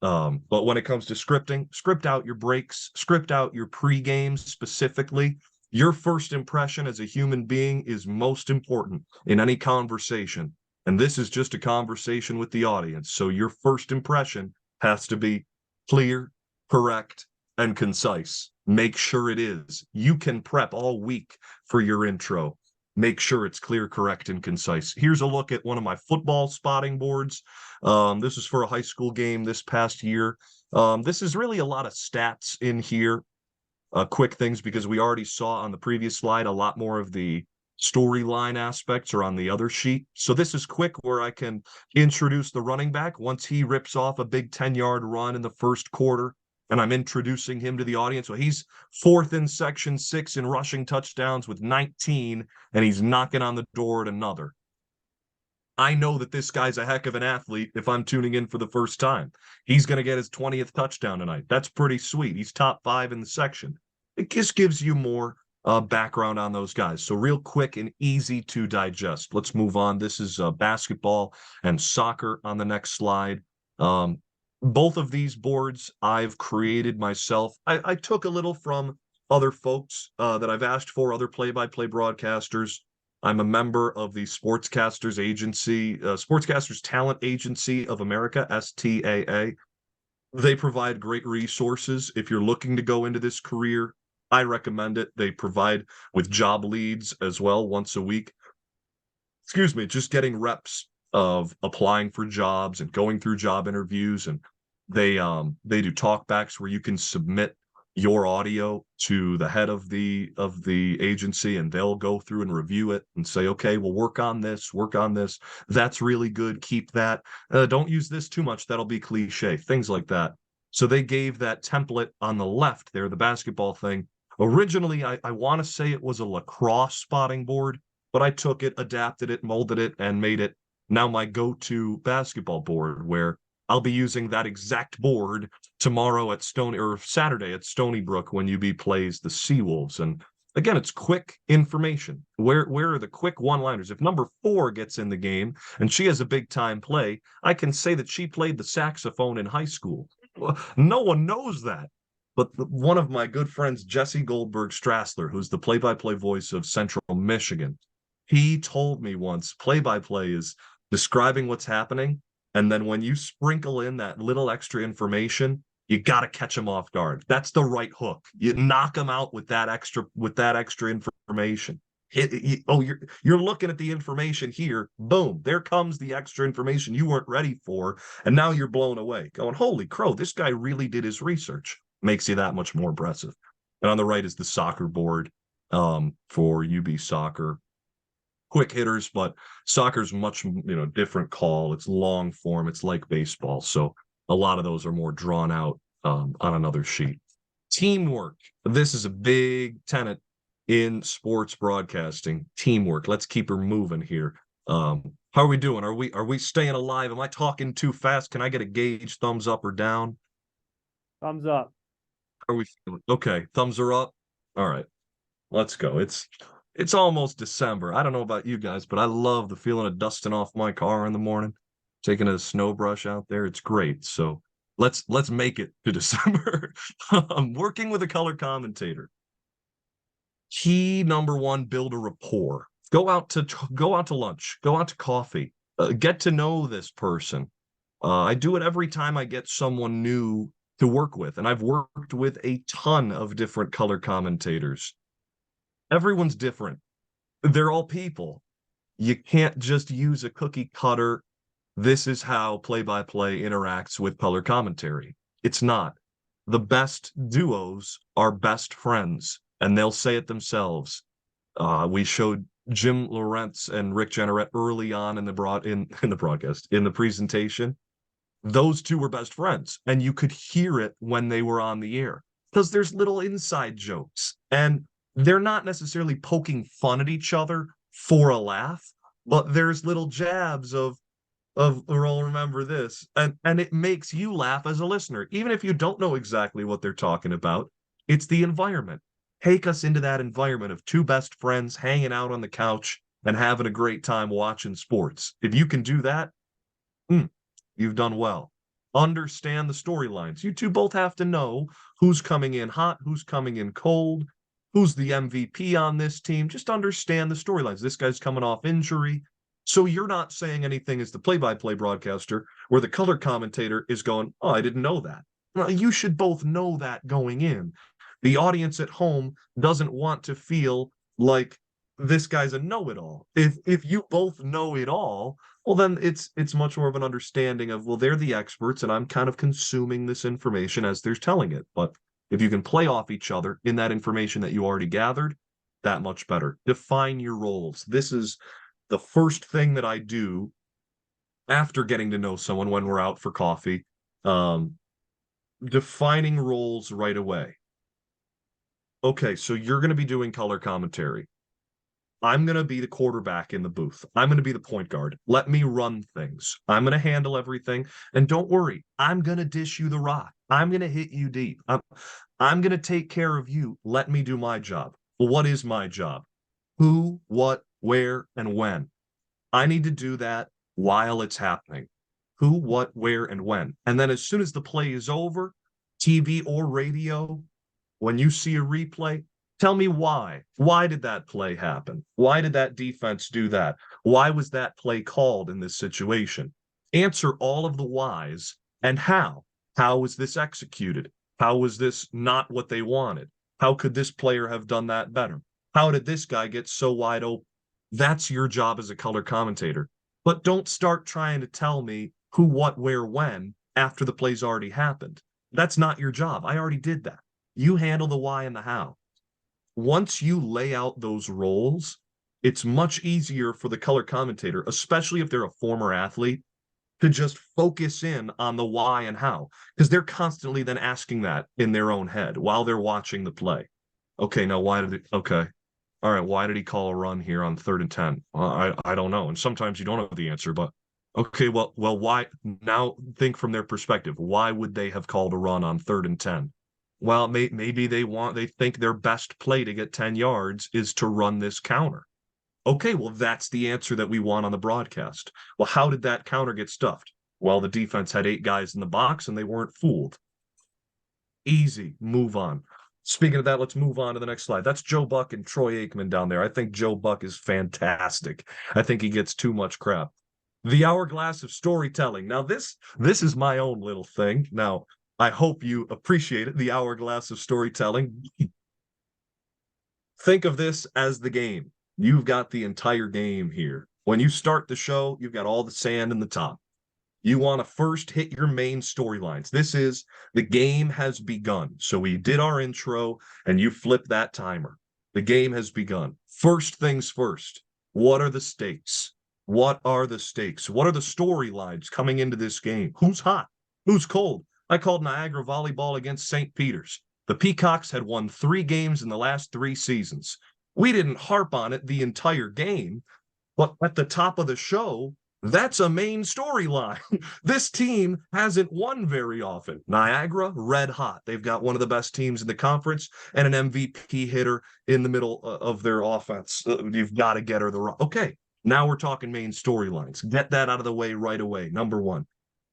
But when it comes to scripting, script out your breaks, script out your pre-games specifically. Your first impression as a human being is most important in any conversation. And this is just a conversation with the audience. So your first impression has to be clear, correct, and concise. Make sure it is. You can prep all week for your intro. Make sure it's clear, correct, and concise. Here's a look at one of my football spotting boards. This is for a high school game this past year. This is really a lot of stats in here. Quick things, because we already saw on the previous slide a lot more of the storyline aspects are on the other sheet. So this is quick where I can introduce the running back once he rips off a big 10-yard run in the first quarter, and I'm introducing him to the audience. So he's fourth in section 6 in rushing touchdowns with 19, and he's knocking on the door at another. I know that this guy's a heck of an athlete if I'm tuning in for the first time. He's going to get his 20th touchdown tonight. That's pretty sweet. He's top 5 in the section. It just gives you more background on those guys. So real quick and easy to digest. Let's move on. This is basketball and soccer on the next slide. Both of these boards I've created myself. I took a little from other folks that I've asked for, other play-by-play broadcasters. I'm a member of the Sportscasters Agency, Sportscasters Talent Agency of America, STAA. They provide great resources if you're looking to go into this career. I recommend it. They provide with job leads as well once a week. Excuse me, just getting reps of applying for jobs and going through job interviews, and they do talkbacks where you can submit your audio to the head of the agency, and they'll go through and review it and say, okay, we'll work on this, that's really good, keep that, don't use this too much, that'll be cliche, things like that. So they gave that template on the left there, the basketball thing. Originally, I want to say it was a lacrosse spotting board, but I took it, adapted it, molded it, and made it now my go-to basketball board, where I'll be using that exact board tomorrow at Stony, or Saturday at Stony Brook when UB plays the Seawolves. And again, it's quick information. Where are the quick one-liners? If number 4 gets in the game and she has a big time play, I can say that she played the saxophone in high school. No one knows that. But one of my good friends, Jesse Goldberg Strassler, who's the play-by-play voice of Central Michigan, he told me once, play-by-play is describing what's happening, and then when you sprinkle in that little extra information, you got to catch them off guard. That's the right hook. You knock them out with that extra information. You're looking at the information here. Boom, there comes the extra information you weren't ready for, and now you're blown away. Going, holy crow, this guy really did his research. Makes you that much more impressive. And on the right is the soccer board for UB soccer. Quick hitters, but soccer's much different call. It's long form. It's like baseball, so a lot of those are more drawn out on another sheet. Teamwork. This is a big tenet in sports broadcasting. Teamwork. Let's keep her moving here. How are we doing? Are we staying alive? Am I talking too fast? Can I get a gauge? Thumbs up or down? Thumbs up. Are we feeling okay? Thumbs are up. All right, let's go. It's almost December. I don't know about you guys, but I love the feeling of dusting off my car in the morning, taking a snow brush out there. It's great. So let's make it to December. I'm working with a color commentator. Key number 1: build a rapport. Go out to lunch. Go out to coffee. Get to know this person. I do it every time I get someone new to work with, and I've worked with a ton of different color commentators. Everyone's different. They're all people. You can't just use a cookie cutter. This is how play-by-play interacts with color commentary. It's not. The best duos are best friends, and they'll say it themselves. We showed Jim Lawrence and Rick Jenneret early on in the broadcast, in the presentation. Those two were best friends, and you could hear it when they were on the air because there's little inside jokes, and they're not necessarily poking fun at each other for a laugh, but there's little jabs of or I'll remember this, and it makes you laugh as a listener, even if you don't know exactly what they're talking about. It's the environment. Take us into that environment of two best friends hanging out on the couch and having a great time watching sports. If you can do that, you've done well. Understand the storylines. You two both have to know who's coming in hot, who's coming in cold, who's the MVP on this team. Just understand the storylines. This guy's coming off injury. So you're not saying anything as the play-by-play broadcaster where the color commentator is going, oh, I didn't know that. Well, you should both know that going in. The audience at home doesn't want to feel like this guy's a know-it-all. If you both know it all, well, then it's much more of an understanding of, well, they're the experts and I'm kind of consuming this information as they're telling it. But if you can play off each other in that information that you already gathered, that much better. Define your roles. This is the first thing that I do after getting to know someone when we're out for coffee. Defining roles right away. Okay, so you're going to be doing color commentary. I'm going to be the quarterback in the booth. I'm going to be the point guard. Let me run things. I'm going to handle everything. And don't worry, I'm going to dish you the rock. I'm going to hit you deep. I'm going to take care of you. Let me do my job. Well, what is my job? Who, what, where, and when. I need to do that while it's happening. Who, what, where, and when. And then as soon as the play is over, TV or radio, when you see a replay, tell me why. Why did that play happen? Why did that defense do that? Why was that play called in this situation? Answer all of the whys and how. How was this executed? How was this not what they wanted? How could this player have done that better? How did this guy get so wide open? That's your job as a color commentator. But don't start trying to tell me who, what, where, when after the play's already happened. That's not your job. I already did that. You handle the why and the how. Once you lay out those roles, it's much easier for the color commentator, especially if they're a former athlete, to just focus in on the why and how, because they're constantly then asking that in their own head while they're watching the play. Okay, now why did it? Okay, all right, why did he call a run here on 3rd and 10? Well, I don't know. And sometimes you don't have the answer, but okay, well, why? Now think from their perspective. Why would they have called a run on 3rd and 10? Well, maybe they think their best play to get 10 yards is to run this counter. Okay, well, that's the answer that we want on the broadcast. Well, how did that counter get stuffed? Well, the defense had 8 guys in the box and they weren't fooled. Easy, move on. Speaking of that, let's move on to the next slide. That's Joe Buck and Troy Aikman down there. I think Joe Buck is fantastic. I think he gets too much crap. The hourglass of storytelling. Now, this is my own little thing. Now, I hope you appreciate it. The hourglass of storytelling. Think of this as the game. You've got the entire game here. When you start the show, you've got all the sand in the top. You want to first hit your main storylines. This is the game has begun. So we did our intro and you flip that timer. The game has begun. First things first. What are the stakes? What are the stakes? What are the storylines coming into this game? Who's hot? Who's cold? I called Niagara volleyball against St. Peter's. The Peacocks had won 3 games in the last 3 seasons. We didn't harp on it the entire game, but at the top of the show, that's a main storyline. This team hasn't won very often. Niagara, red hot. They've got one of the best teams in the conference and an MVP hitter in the middle of their offense. You've got to get her the right. Okay, now we're talking main storylines. Get that out of the way right away, number one.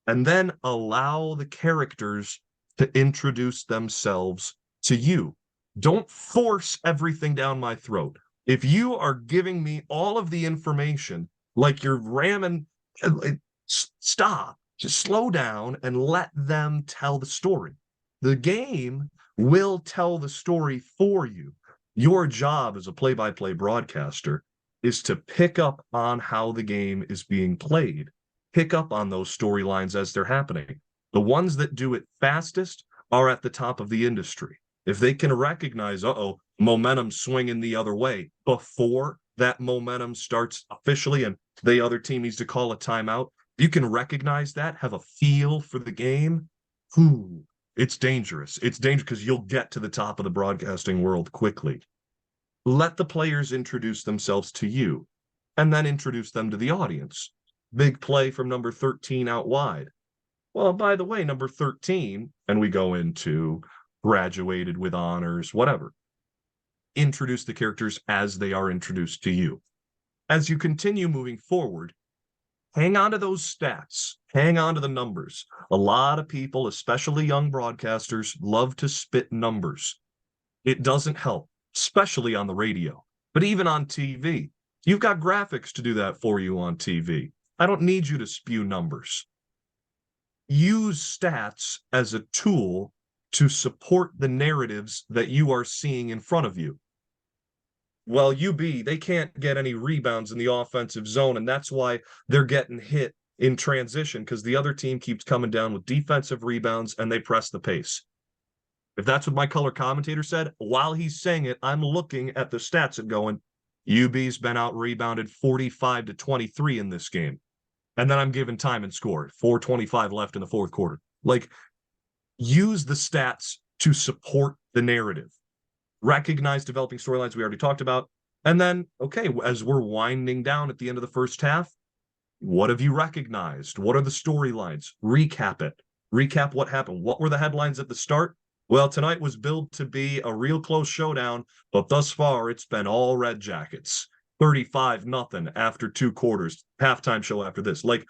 And then allow the characters to introduce themselves to you. Don't force everything down my throat. If you are giving me all of the information like you're ramming, stop. Just slow down and let them tell the story. The game will tell the story for you. Your job as a play-by-play broadcaster is to pick up on how the game is being played. Pick up on those storylines as they're happening. The ones that do it fastest are at the top of the industry. If they can recognize, momentum swinging the other way before that momentum starts officially and the other team needs to call a timeout, you can recognize that, have a feel for the game. It's dangerous. It's dangerous because you'll get to the top of the broadcasting world quickly. Let the players introduce themselves to you and then introduce them to the audience. Big play from number 13 out wide. Well, by the way, number 13, and we go into graduated with honors, whatever. Introduce the characters as they are introduced to you. As you continue moving forward, hang on to those stats. Hang on to the numbers. A lot of people, especially young broadcasters, love to spit numbers. It doesn't help, especially on the radio. But even on TV, you've got graphics to do that for you on TV. I don't need you to spew numbers. Use stats as a tool to support the narratives that you are seeing in front of you. Well, UB, they can't get any rebounds in the offensive zone, and that's why they're getting hit in transition, because the other team keeps coming down with defensive rebounds and they press the pace. If that's what my color commentator said, while he's saying it, I'm looking at the stats and going, UB's been out-rebounded 45-23 in this game. And then I'm giving time and score, 4:25 left in the fourth quarter. Like, use the stats to support the narrative. Recognize developing storylines we already talked about. And then, okay, as we're winding down at the end of the first half, what have you recognized? What are the storylines? Recap it. Recap what happened. What were the headlines at the start? Well, tonight was billed to be a real close showdown, but thus far it's been all Red Jackets. 35-0 after 2 quarters. Halftime show after this. Like,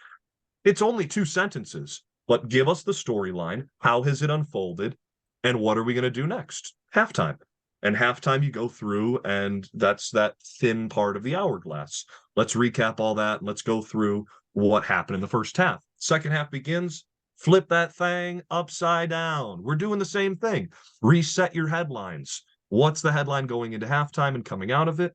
it's only 2 sentences, but give us the storyline. How has it unfolded? And what are we going to do next? Halftime. And halftime, you go through, and that's that thin part of the hourglass. Let's recap all that. And let's go through what happened in the first half. Second half begins. Flip that thing upside down. We're doing the same thing. Reset your headlines. What's the headline going into halftime and coming out of it?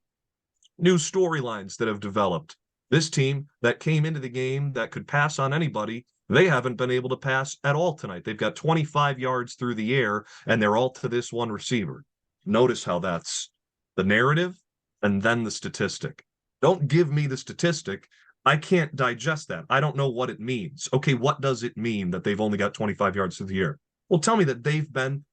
New storylines that have developed. This team that came into the game that could pass on anybody, they haven't been able to pass at all tonight. They've got 25 yards through the air, and they're all to this one receiver. Notice how that's the narrative and then the statistic. Don't give me the statistic. I can't digest that. I don't know what it means. Okay, what does it mean that they've only got 25 yards through the air? Well, tell me that they've been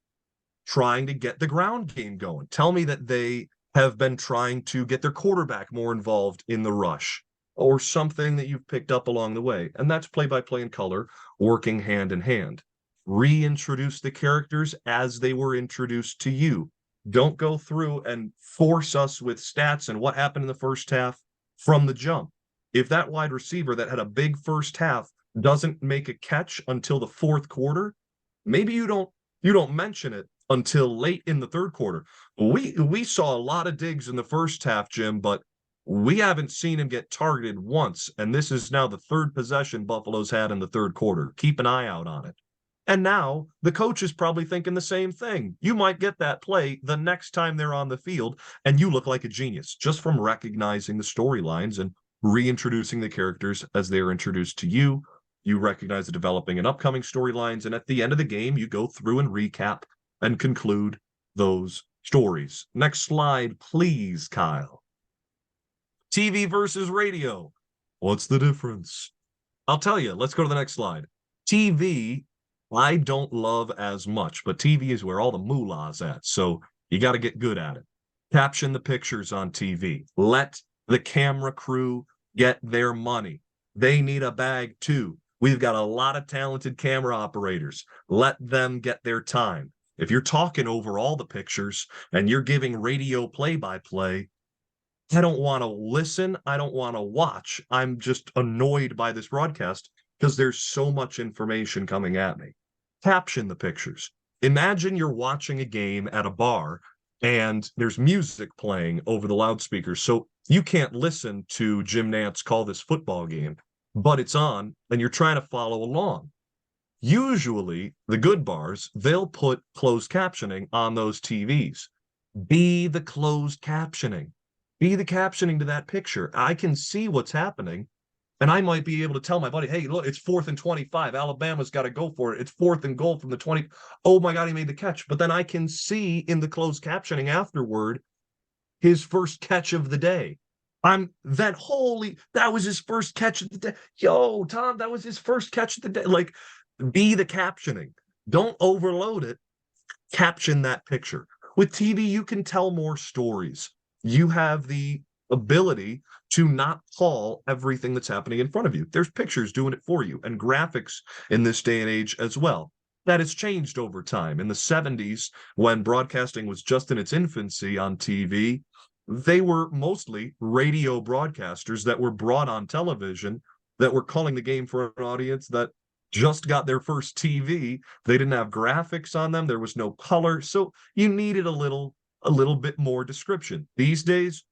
trying to get the ground game going. Tell me that they have been trying to get their quarterback more involved in the rush or something that you've picked up along the way. And that's play-by-play in color, working hand in hand. Reintroduce the characters as they were introduced to you. Don't go through and force us with stats and what happened in the first half from the jump. If that wide receiver that had a big first half doesn't make a catch until the fourth quarter, maybe you don't mention it until late in the third quarter. We saw a lot of digs in the first half, Jim, but we haven't seen him get targeted once, and this is now the third possession Buffalo's had in the third quarter. Keep an eye out on it. And now the coach is probably thinking the same thing. You might get that play the next time they're on the field, and you look like a genius just from recognizing the storylines and reintroducing the characters as they're introduced to you. You recognize the developing and upcoming storylines, and at the end of the game, you go through and recap and conclude those stories. Next slide, please, Kyle. TV versus radio. What's the difference? I'll tell you. Let's go to the next slide. TV, I don't love as much, but TV is where all the moolah's at, so you got to get good at it. Caption the pictures on TV. Let the camera crew get their money. They need a bag too. We've got a lot of talented camera operators. Let them get their time. If you're talking over all the pictures and you're giving radio play-by-play, I don't want to listen. I don't want to watch. I'm just annoyed by this broadcast because there's so much information coming at me. Caption the pictures. Imagine you're watching a game at a bar and there's music playing over the loudspeakers. So you can't listen to Jim Nantz call this football game, but it's on and you're trying to follow along. Usually, the good bars, they'll put closed captioning on those TVs. Be the closed captioning. Be the captioning to that picture. I can see what's happening, and I might be able to tell my buddy, hey, look, it's 4th and 25. Alabama's got to go for it. It's 4th and goal from the 20. Oh, my God, he made the catch. But then I can see in the closed captioning afterward his first catch of the day. That was his first catch of the day. Yo, Tom, that was his first catch of the day. Like, be the captioning. Don't overload it. Caption that picture. With TV, you can tell more stories. You have the ability to not call everything that's happening in front of you. There's pictures doing it for you and graphics in this day and age as well. That has changed over time. In the 70s, when broadcasting was just in its infancy on TV, they were mostly radio broadcasters that were brought on television that were calling the game for an audience that just got their first TV. They didn't have graphics on them. There was no color. So you needed a little bit more description. These days,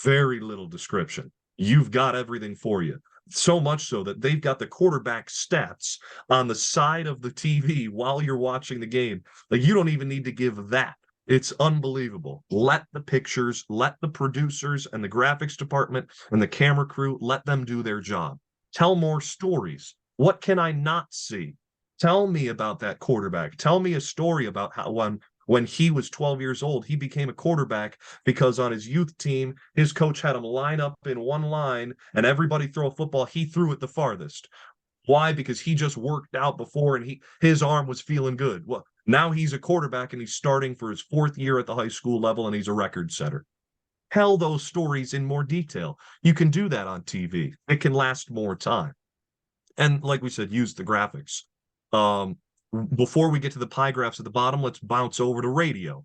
very little description. You've got everything for you. So much so that they've got the quarterback stats on the side of the TV while you're watching the game. Like, you don't even need to give that. It's unbelievable. Let the pictures, let the producers and the graphics department and the camera crew, let them do their job. Tell more stories. What can I not see? Tell me about that quarterback. Tell me a story about how when he was 12 years old, he became a quarterback because on his youth team, his coach had him line up in one line and everybody throw a football. He threw it the farthest. Why? Because he just worked out before and his arm was feeling good. Well, now he's a quarterback and he's starting for his 4th year at the high school level and he's a record setter. tell those stories in more detail. You can do that on TV. It can last more time. And like we said, use the graphics. Um, Before we get to the pie graphs at the bottom, let's bounce over to radio.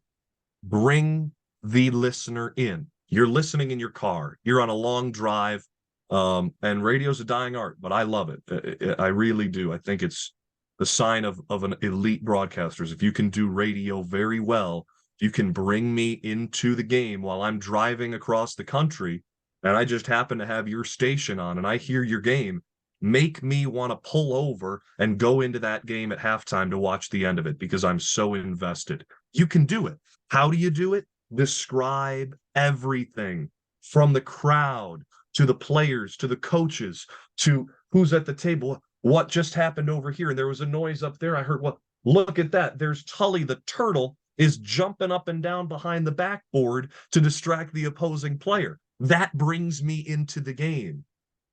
Bring the listener in. You're listening in your car. You're on a long drive, and radio's a dying art, but I love it. I really do. I think it's the sign of an elite broadcasters. If you can do radio very well, you can bring me into the game while I'm driving across the country, and I just happen to have your station on, and I hear your game. Make me want to pull over and go into that game at halftime to watch the end of it because I'm so invested. You can do it. How do you do it? Describe everything from the crowd to the players to the coaches to who's at the table. What just happened over here? And there was a noise up there. I heard, what? Look at that. There's Tully the turtle is jumping up and down behind the backboard to distract the opposing player. That brings me into the game.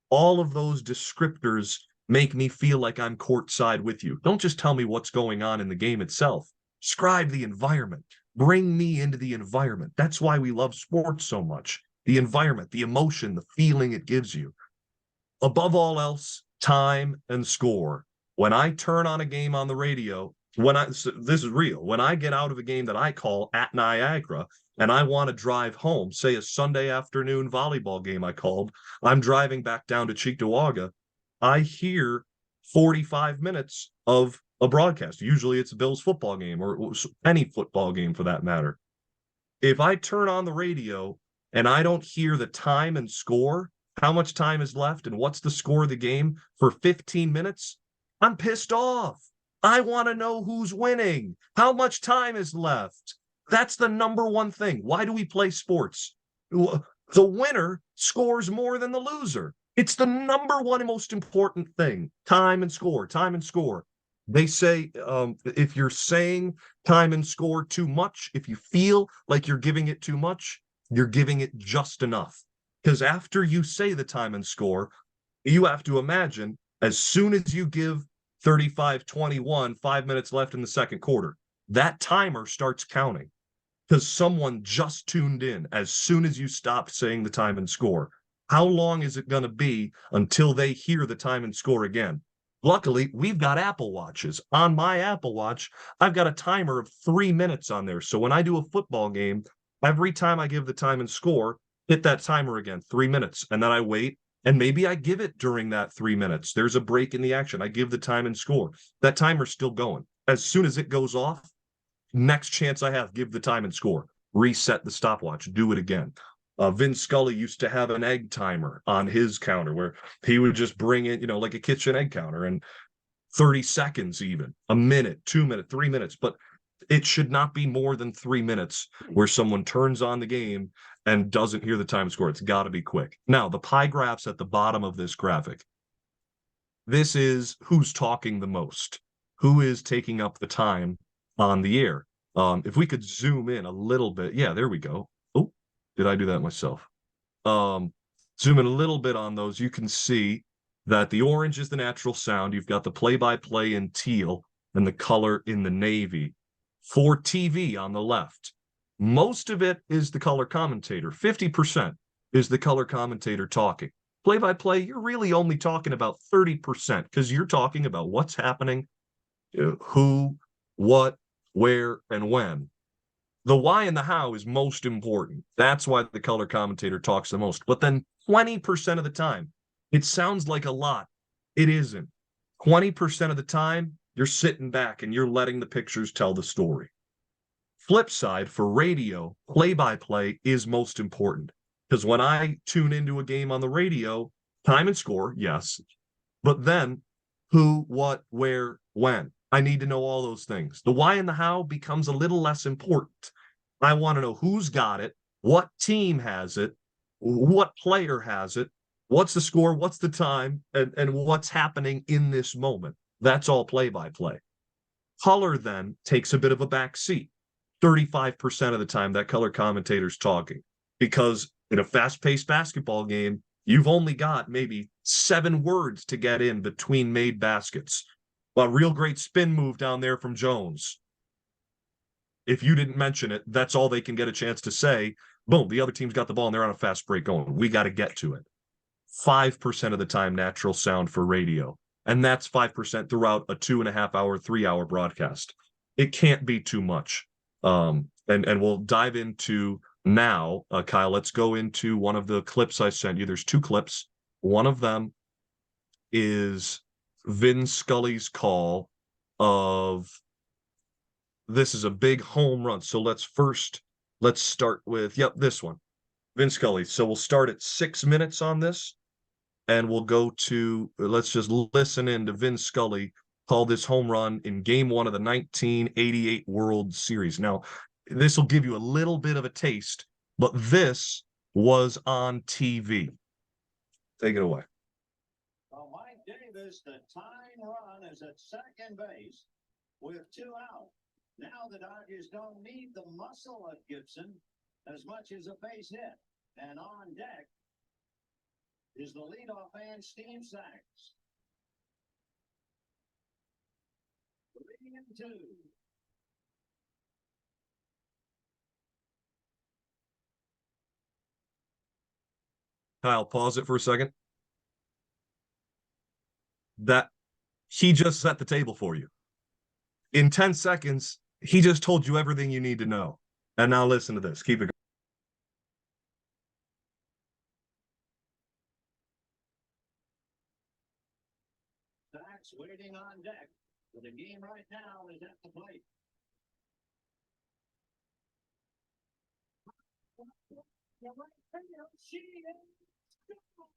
All of those descriptors make me feel like I'm courtside with you. Don't just tell me what's going on in the game itself. Describe the environment. Bring me into the environment. That's why we love sports so much. The environment, the emotion, the feeling it gives you. Above all else, time and score. When I turn on a game on the radio, this is real. When I get out of a game that I call at Niagara and I want to drive home, say a Sunday afternoon volleyball game I called, I'm driving back down to Cheektowaga, I hear 45 minutes of a broadcast. Usually it's a Bills football game or any football game for that matter. If I turn on the radio and I don't hear the time and score, how much time is left and what's the score of the game for 15 minutes, I'm pissed off. I want to know who's winning. How much time is left? That's the number one thing. Why do we play sports? The winner scores more than the loser. It's the number one most important thing. Time and score, time and score. They say if you're saying time and score too much, if you feel like you're giving it too much, you're giving it just enough. Because after you say the time and score, you have to imagine as soon as you give 35-21, 5 minutes left in the second quarter, that timer starts counting because someone just tuned in as soon as you stopped saying the time and score. How long is it going to be until they hear the time and score again? Luckily, we've got Apple Watches. On my Apple Watch, I've got a timer of 3 minutes on there. So when I do a football game, every time I give the time and score, hit that timer again, 3 minutes, and then I wait. And maybe I give it during that 3 minutes. There's a break in the action. I give the time and score. That timer's still going. As soon as it goes off, next chance I have, give the time and score. Reset the stopwatch. Do it again. Vin Scully used to have an egg timer on his counter where he would just bring in, like a kitchen egg counter and 30 seconds even, a minute, 2 minutes, 3 minutes. But it should not be more than 3 minutes where someone turns on the game and doesn't hear the time score. It's got to be quick. Now, the pie graphs at the bottom of this graphic. This is who's talking the most, who is taking up the time on the air. If we could zoom in a little bit. Yeah, there we go. Oh, did I do that myself? Zoom in a little bit on those. You can see that the orange is the natural sound. You've got the play-by-play in teal and the color in the navy. For TV on the left, most of it is the color commentator. 50% is the color commentator talking. Play-by-play, you're really only talking about 30% because you're talking about what's happening, who, what, where, and when. The why and the how is most important. That's why the color commentator talks the most. But then 20% of the time, it sounds like a lot. It isn't. 20% of the time, you're sitting back and you're letting the pictures tell the story. Flip side, for radio, play-by-play is most important. Because when I tune into a game on the radio, time and score, yes. But then who, what, where, when. I need to know all those things. The why and the how becomes a little less important. I want to know who's got it, what team has it, what player has it, what's the score, what's the time, and what's happening in this moment. That's all play-by-play. Color then takes a bit of a back seat. 35% of the time, that color commentator's talking. Because in a fast-paced basketball game, you've only got maybe 7 words to get in between made baskets. A real great spin move down there from Jones. if you didn't mention it, that's all they can get a chance to say. Boom, the other team's got the ball and they're on a fast break going. We got to get to it. 5% of the time, natural sound for radio. And that's 5% throughout a 2.5 hour, 3 hour broadcast. It can't be too much. And we'll dive into now, Kyle, let's go into one of the clips I sent you. There's 2 clips. One of them is Vin Scully's call of this is a big home run. So let's start with, this one. Vin Scully. So we'll start at 6 minutes on this, and we'll go to, let's just listen in to Vin Scully call this home run in game 1 of the 1988 World Series. Now, this will give you a little bit of a taste, but this was on TV. Take it away. Well, Mike Davis, the tying run is at second base with 2 out. Now the Dodgers don't need the muscle of Gibson as much as a base hit. And on deck is the leadoff man, Steve Sax. 3-2. Kyle, pause it for a second. That he just set the table for you. In 10 seconds, he just told you everything you need to know. And now listen to this. Keep it going. Sax waiting on deck. But the game right now is at the plate. She is gone.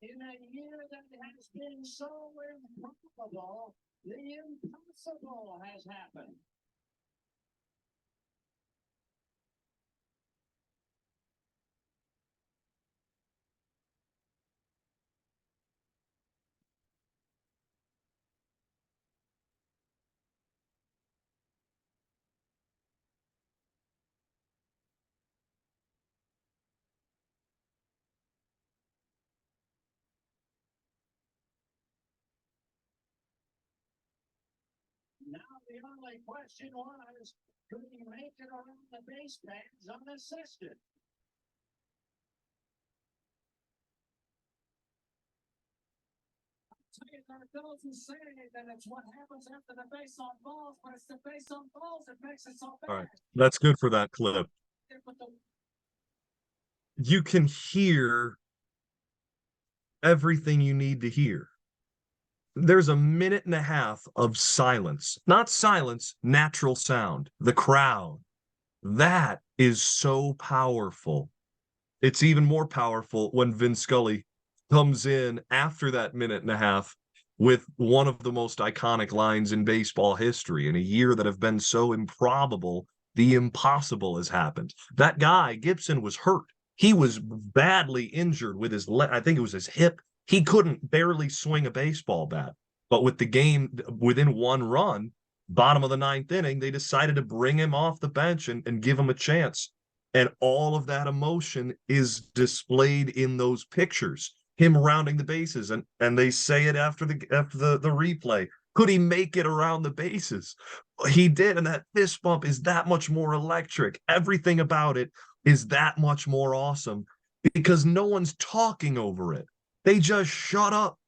In a year that has been so improbable, the impossible has happened. Now the only question was, could he make it around the base paths unassisted? There are those who say that it's what happens after the base on balls, but it's the base on balls that makes it so bad. All right. That's good for that clip. You can hear everything you need to hear. There's a 1.5 minutes of silence, not silence, natural sound, the crowd. That is so powerful. It's even more powerful when Vin Scully comes in after that 1.5 minutes with one of the most iconic lines in baseball history. In a year that have been so improbable, the impossible has happened. That guy, Gibson, was hurt. He was badly injured with his I think it was his hip. He couldn't barely swing a baseball bat. But with the game within 1 run, bottom of the 9th inning, they decided to bring him off the bench and give him a chance. And all of that emotion is displayed in those pictures. Him rounding the bases, and they say it after the replay. Could he make it around the bases? He did, and that fist bump is that much more electric. Everything about it is that much more awesome because no one's talking over it. They just shut up.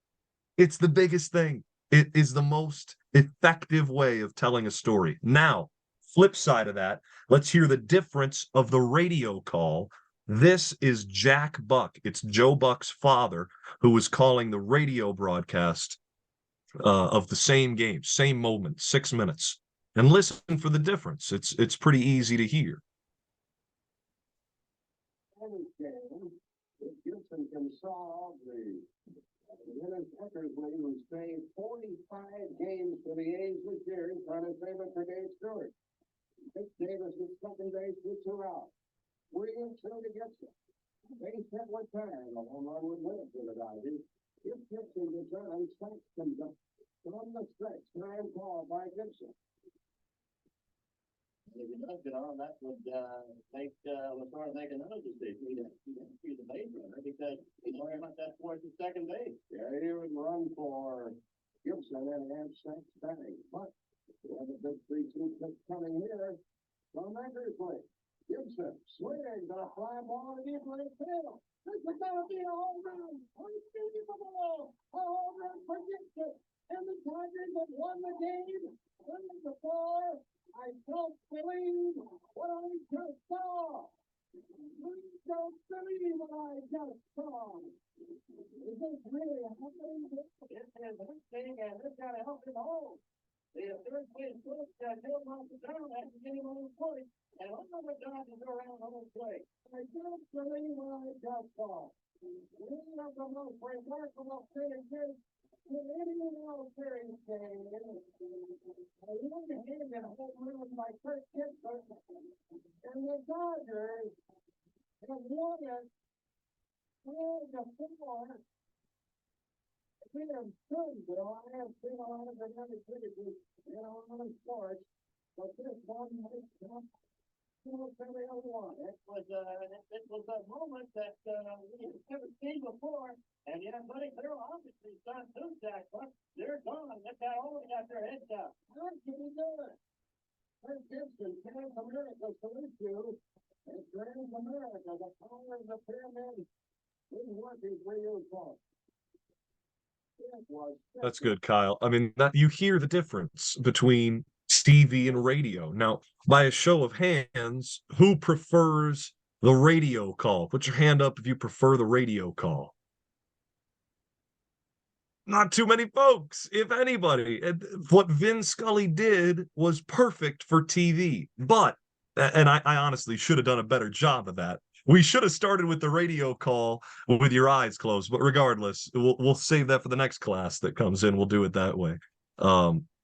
It's the biggest thing. It is the most effective way of telling a story. Now, flip side of that, let's hear the difference of the radio call. This is Jack Buck. It's Joe Buck's father who was calling the radio broadcast of the same game, same moment, 6 minutes. And listen for the difference. It's pretty easy to hear. If Gibson can solve the Dennis Eckersley, who's played 45 games for the A's this year, is trying to save it for Dave Stewart. Dick Davis is second base with 2 out. Williams through to Gibson. Base hit with time. The home run would win it for the Dodgers. If Gibson gets on, Sykes comes up from the stretch. Time call by Gibson. If he does get on, that would make Lafleur make another decision. He'd be the base runner because he's very much that towards the second base. Yeah, he would run for Gibson and have Sykes batting. But we have a big 3-2 pitch coming here from Eckersley. Gibson swings a fly ball to deep right field. This is going to be a home run. Unbelievable. A home run for Gibson. And the Tigers have won the game. 7-4. I don't believe what I just saw. Please don't believe what I just saw. Is this really happening? It is happening, and this got to help him home. The third base coach held off the down after getting on his point, and all of the Dodgers are around home plate. I don't believe what I just saw. One of the most remarkable finishes in any World Series game. I want to hand it home run by Kirk Gibson, and the Dodgers have won it 12-4. We have stood, Bill. I have seen a lot of the other critics in our sports, but this one might not. It was a moment that we have never seen before, and yeah, buddy, they're obviously done too, Jack, but they're gone. Look how all got their heads up. How can we do it? Kirk Gibson, Trans America salute you, and Trans America, the power of the pyramid, is working for you, folks. That's good, Kyle. I mean, that you hear the difference between TV and radio. Now, by a show of hands, who prefers the radio call? Put your hand up if you prefer the radio call. Not too many folks, if anybody. And what Vin Scully did was perfect for TV. But, and I honestly should have done a better job of that. We should have started with the radio call with your eyes closed, but regardless, we'll save that for the next class that comes in. We'll do it that way.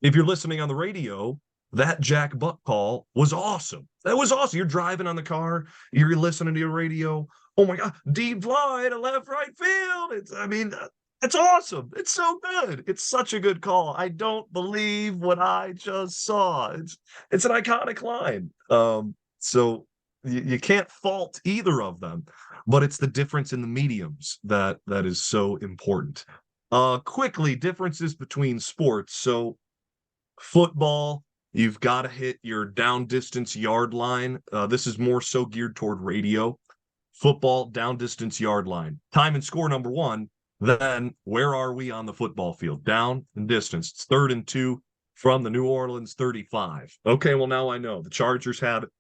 If you're listening on the radio, that Jack Buck call was awesome. That was awesome. You're driving on the car, you're listening to your radio. Oh my God, deep fly to left right field. It's awesome. It's so good. It's such a good call. I don't believe what I just saw. It's an iconic line. So you can't fault either of them, but it's the difference in the mediums that is so important. Quickly, differences between sports. So football, you've got to hit your down distance yard line. This is more so geared toward radio. Football, down distance yard line. Time and score number 1. Then where are we on the football field? Down and distance. It's 3rd and 2 from the New Orleans 35. Okay, well, now I know. The Chargers had it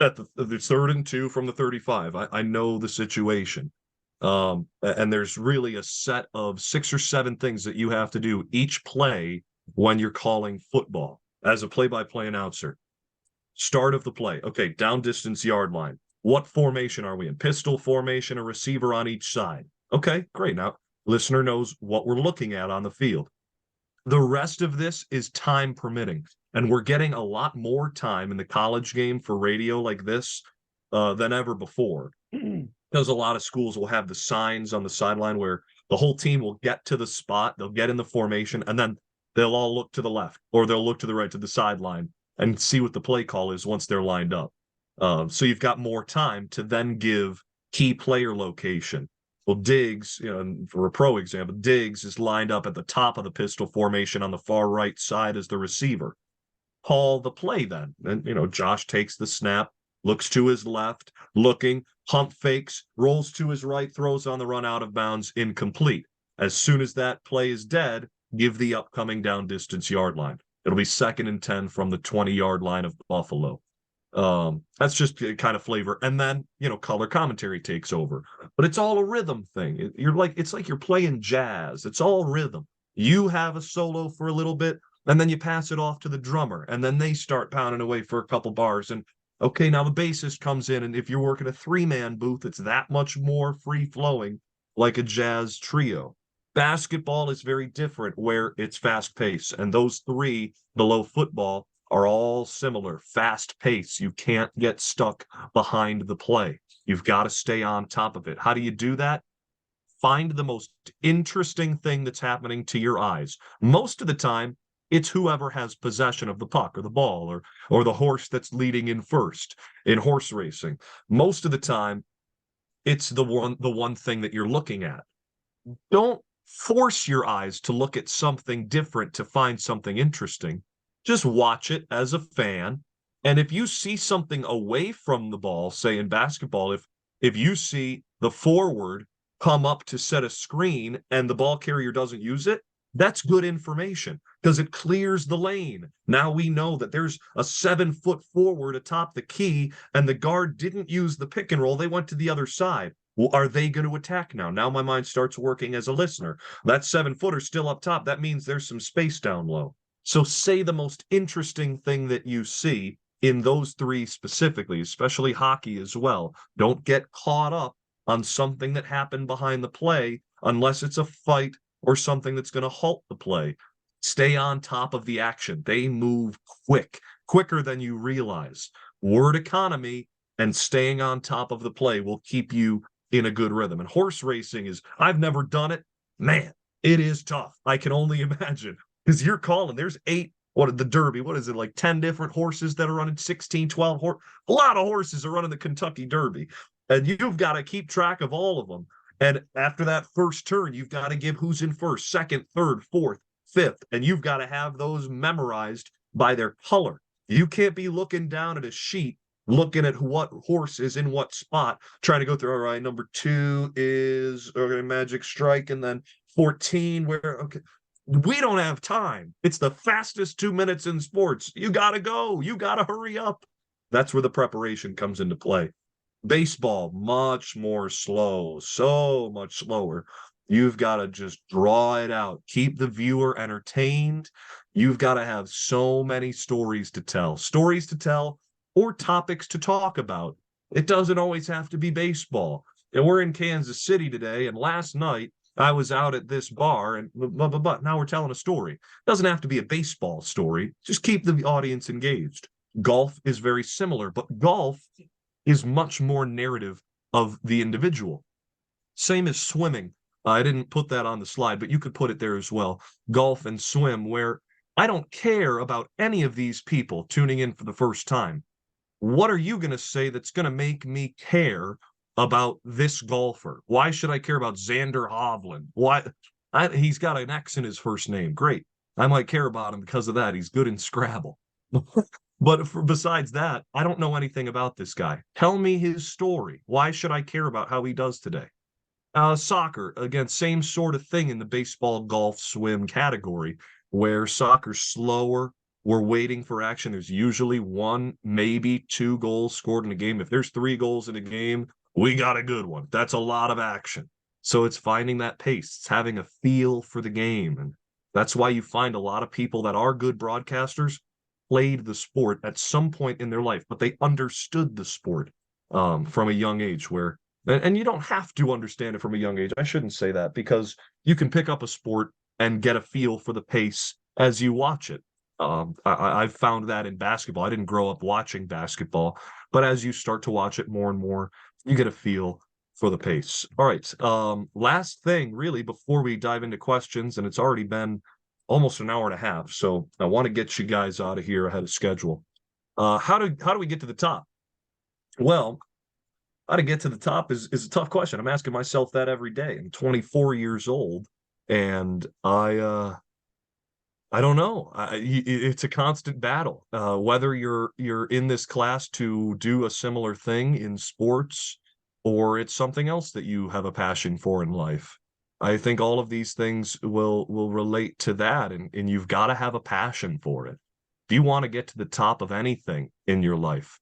at the 3rd and 2 from the 35. I know the situation. And there's really a set of 6 or 7 things that you have to do each play when you're calling football as a play-by-play announcer. Start of the play. Okay, down distance yard line. What formation are we in? Pistol formation, a receiver on each side. Okay, great. Now, listener knows what we're looking at on the field. The rest of this is time permitting. And we're getting a lot more time in the college game for radio like this than ever before. Because a lot of schools will have the signs on the sideline where the whole team will get to the spot, they'll get in the formation, and then they'll all look to the left or they'll look to the right to the sideline and see what the play call is once they're lined up. So you've got more time to then give key player location. Well, Diggs, for a pro example, Diggs is lined up at the top of the pistol formation on the far right side as the receiver. Call the play then. And, Josh takes the snap, looks to his left, looking, pump fakes, rolls to his right, throws on the run out of bounds, incomplete. As soon as that play is dead, give the upcoming down distance yard line. It'll be 2nd and 10 from the 20-yard line of Buffalo. That's just kind of flavor. And then, color commentary takes over. But it's all a rhythm thing. It's like you're playing jazz. It's all rhythm. You have a solo for a little bit, and then you pass it off to the drummer, and then they start pounding away for a couple bars. And okay, now the bassist comes in, and if you're working a 3-man booth, it's that much more free flowing, like a jazz trio. Basketball is very different, where it's fast pace, and those three below football are all similar. Fast pace. You can't get stuck behind the play. You've got to stay on top of it. How do you do that? Find the most interesting thing that's happening to your eyes. Most of the time, it's whoever has possession of the puck or the ball, or the horse that's leading in first in horse racing. Most of the time, it's the one thing that you're looking at. Don't force your eyes to look at something different to find something interesting. Just watch it as a fan. And if you see something away from the ball, say in basketball, if you see the forward come up to set a screen and the ball carrier doesn't use it, that's good information because it clears the lane. Now we know that there's a 7-foot forward atop the key and the guard didn't use the pick and roll. They went to the other side. Well, are they going to attack now? Now my mind starts working as a listener. That 7-footer still up top. That means there's some space down low. So say the most interesting thing that you see in those three specifically, especially hockey as well. Don't get caught up on something that happened behind the play unless it's a fight or something that's going to halt the play. Stay on top of the action. They move quicker than you realize. Word economy and staying on top of the play will keep you in a good rhythm. And horse racing I've never done it. Man, it is tough. I can only imagine. Because you're calling, there's 8, the Derby, what is it, like 10 different horses that are running 16, 12 horse. A lot of horses are running the Kentucky Derby. And you've got to keep track of all of them. And after that first turn, you've got to give who's in first, second, third, fourth, fifth. And you've got to have those memorized by their color. You can't be looking down at a sheet, looking at what horse is in what spot, trying to go through, all right, number 2 is Magic Strike, and then 14, okay. We don't have time. It's the fastest 2 minutes in sports. You got to go. You got to hurry up. That's where the preparation comes into play. Baseball, much more slow, so much slower. You've got to just draw it out. Keep the viewer entertained. You've got to have so many stories to tell or topics to talk about. It doesn't always have to be baseball. And we're in Kansas City today, and last night, I was out at this bar and blah, blah, blah. Now we're telling a story. It doesn't have to be a baseball story. Just keep the audience engaged. Golf is very similar, but golf is much more narrative of the individual. Same as swimming. I didn't put that on the slide, but you could put it there as well. Golf and swim, where I don't care about any of these people tuning in for the first time. What are you going to say that's going to make me care about this golfer? Why should I care about Xander Hovland? Why? He's got an X in his first name. Great. I might care about him because of that. He's good in Scrabble. But besides that, I don't know anything about this guy. Tell me his story. Why should I care about how he does today? Soccer, again, same sort of thing in the baseball, golf, swim category, where soccer's slower. We're waiting for action. There's usually 1, maybe 2 goals scored in a game. If there's 3 goals in a game, we got a good one. That's a lot of action. So it's finding that pace. It's having a feel for the game. And that's why you find a lot of people that are good broadcasters played the sport at some point in their life, but they understood the sport from a young age and you don't have to understand it from a young age. I shouldn't say that, because you can pick up a sport and get a feel for the pace as you watch it. I've found that in basketball. I didn't grow up watching basketball, but as you start to watch it more and more, you get a feel for the pace. All right. Last thing, really, before we dive into questions, and it's already been almost an hour and a half, so I want to get you guys out of here ahead of schedule. How do we get to the top? Well, how to get to the top is a tough question. I'm asking myself that every day. I'm 24 years old, and I don't know. It's a constant battle. Whether you're in this class to do a similar thing in sports, or it's something else that you have a passion for in life. I think all of these things will relate to that, and you've got to have a passion for it. If you want to get to the top of anything in your life,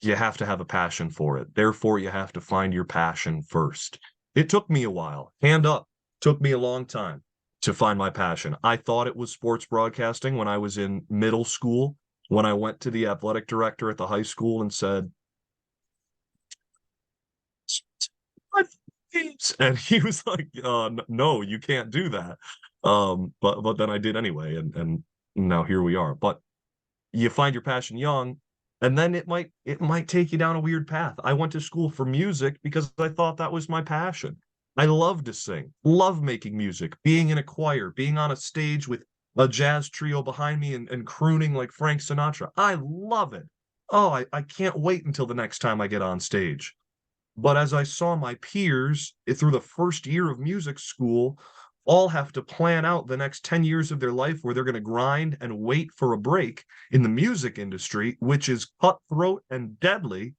you have to have a passion for it. Therefore, you have to find your passion first. It took me a while. Hand up. Took me a long time to find my passion. I thought it was sports broadcasting when I was in middle school, when I went to the athletic director at the high school and said, and he was like, no, you can't do that. But then I did anyway, and now here we are. But you find your passion young, and then it might take you down a weird path. I went to school for music because I thought that was my passion. I love to sing, love making music, being in a choir, being on a stage with a jazz trio behind me and crooning like Frank Sinatra. I love it. Oh, I can't wait until the next time I get on stage. But as I saw my peers through the first year of music school all have to plan out the next 10 years of their life where they're going to grind and wait for a break in the music industry, which is cutthroat and deadly,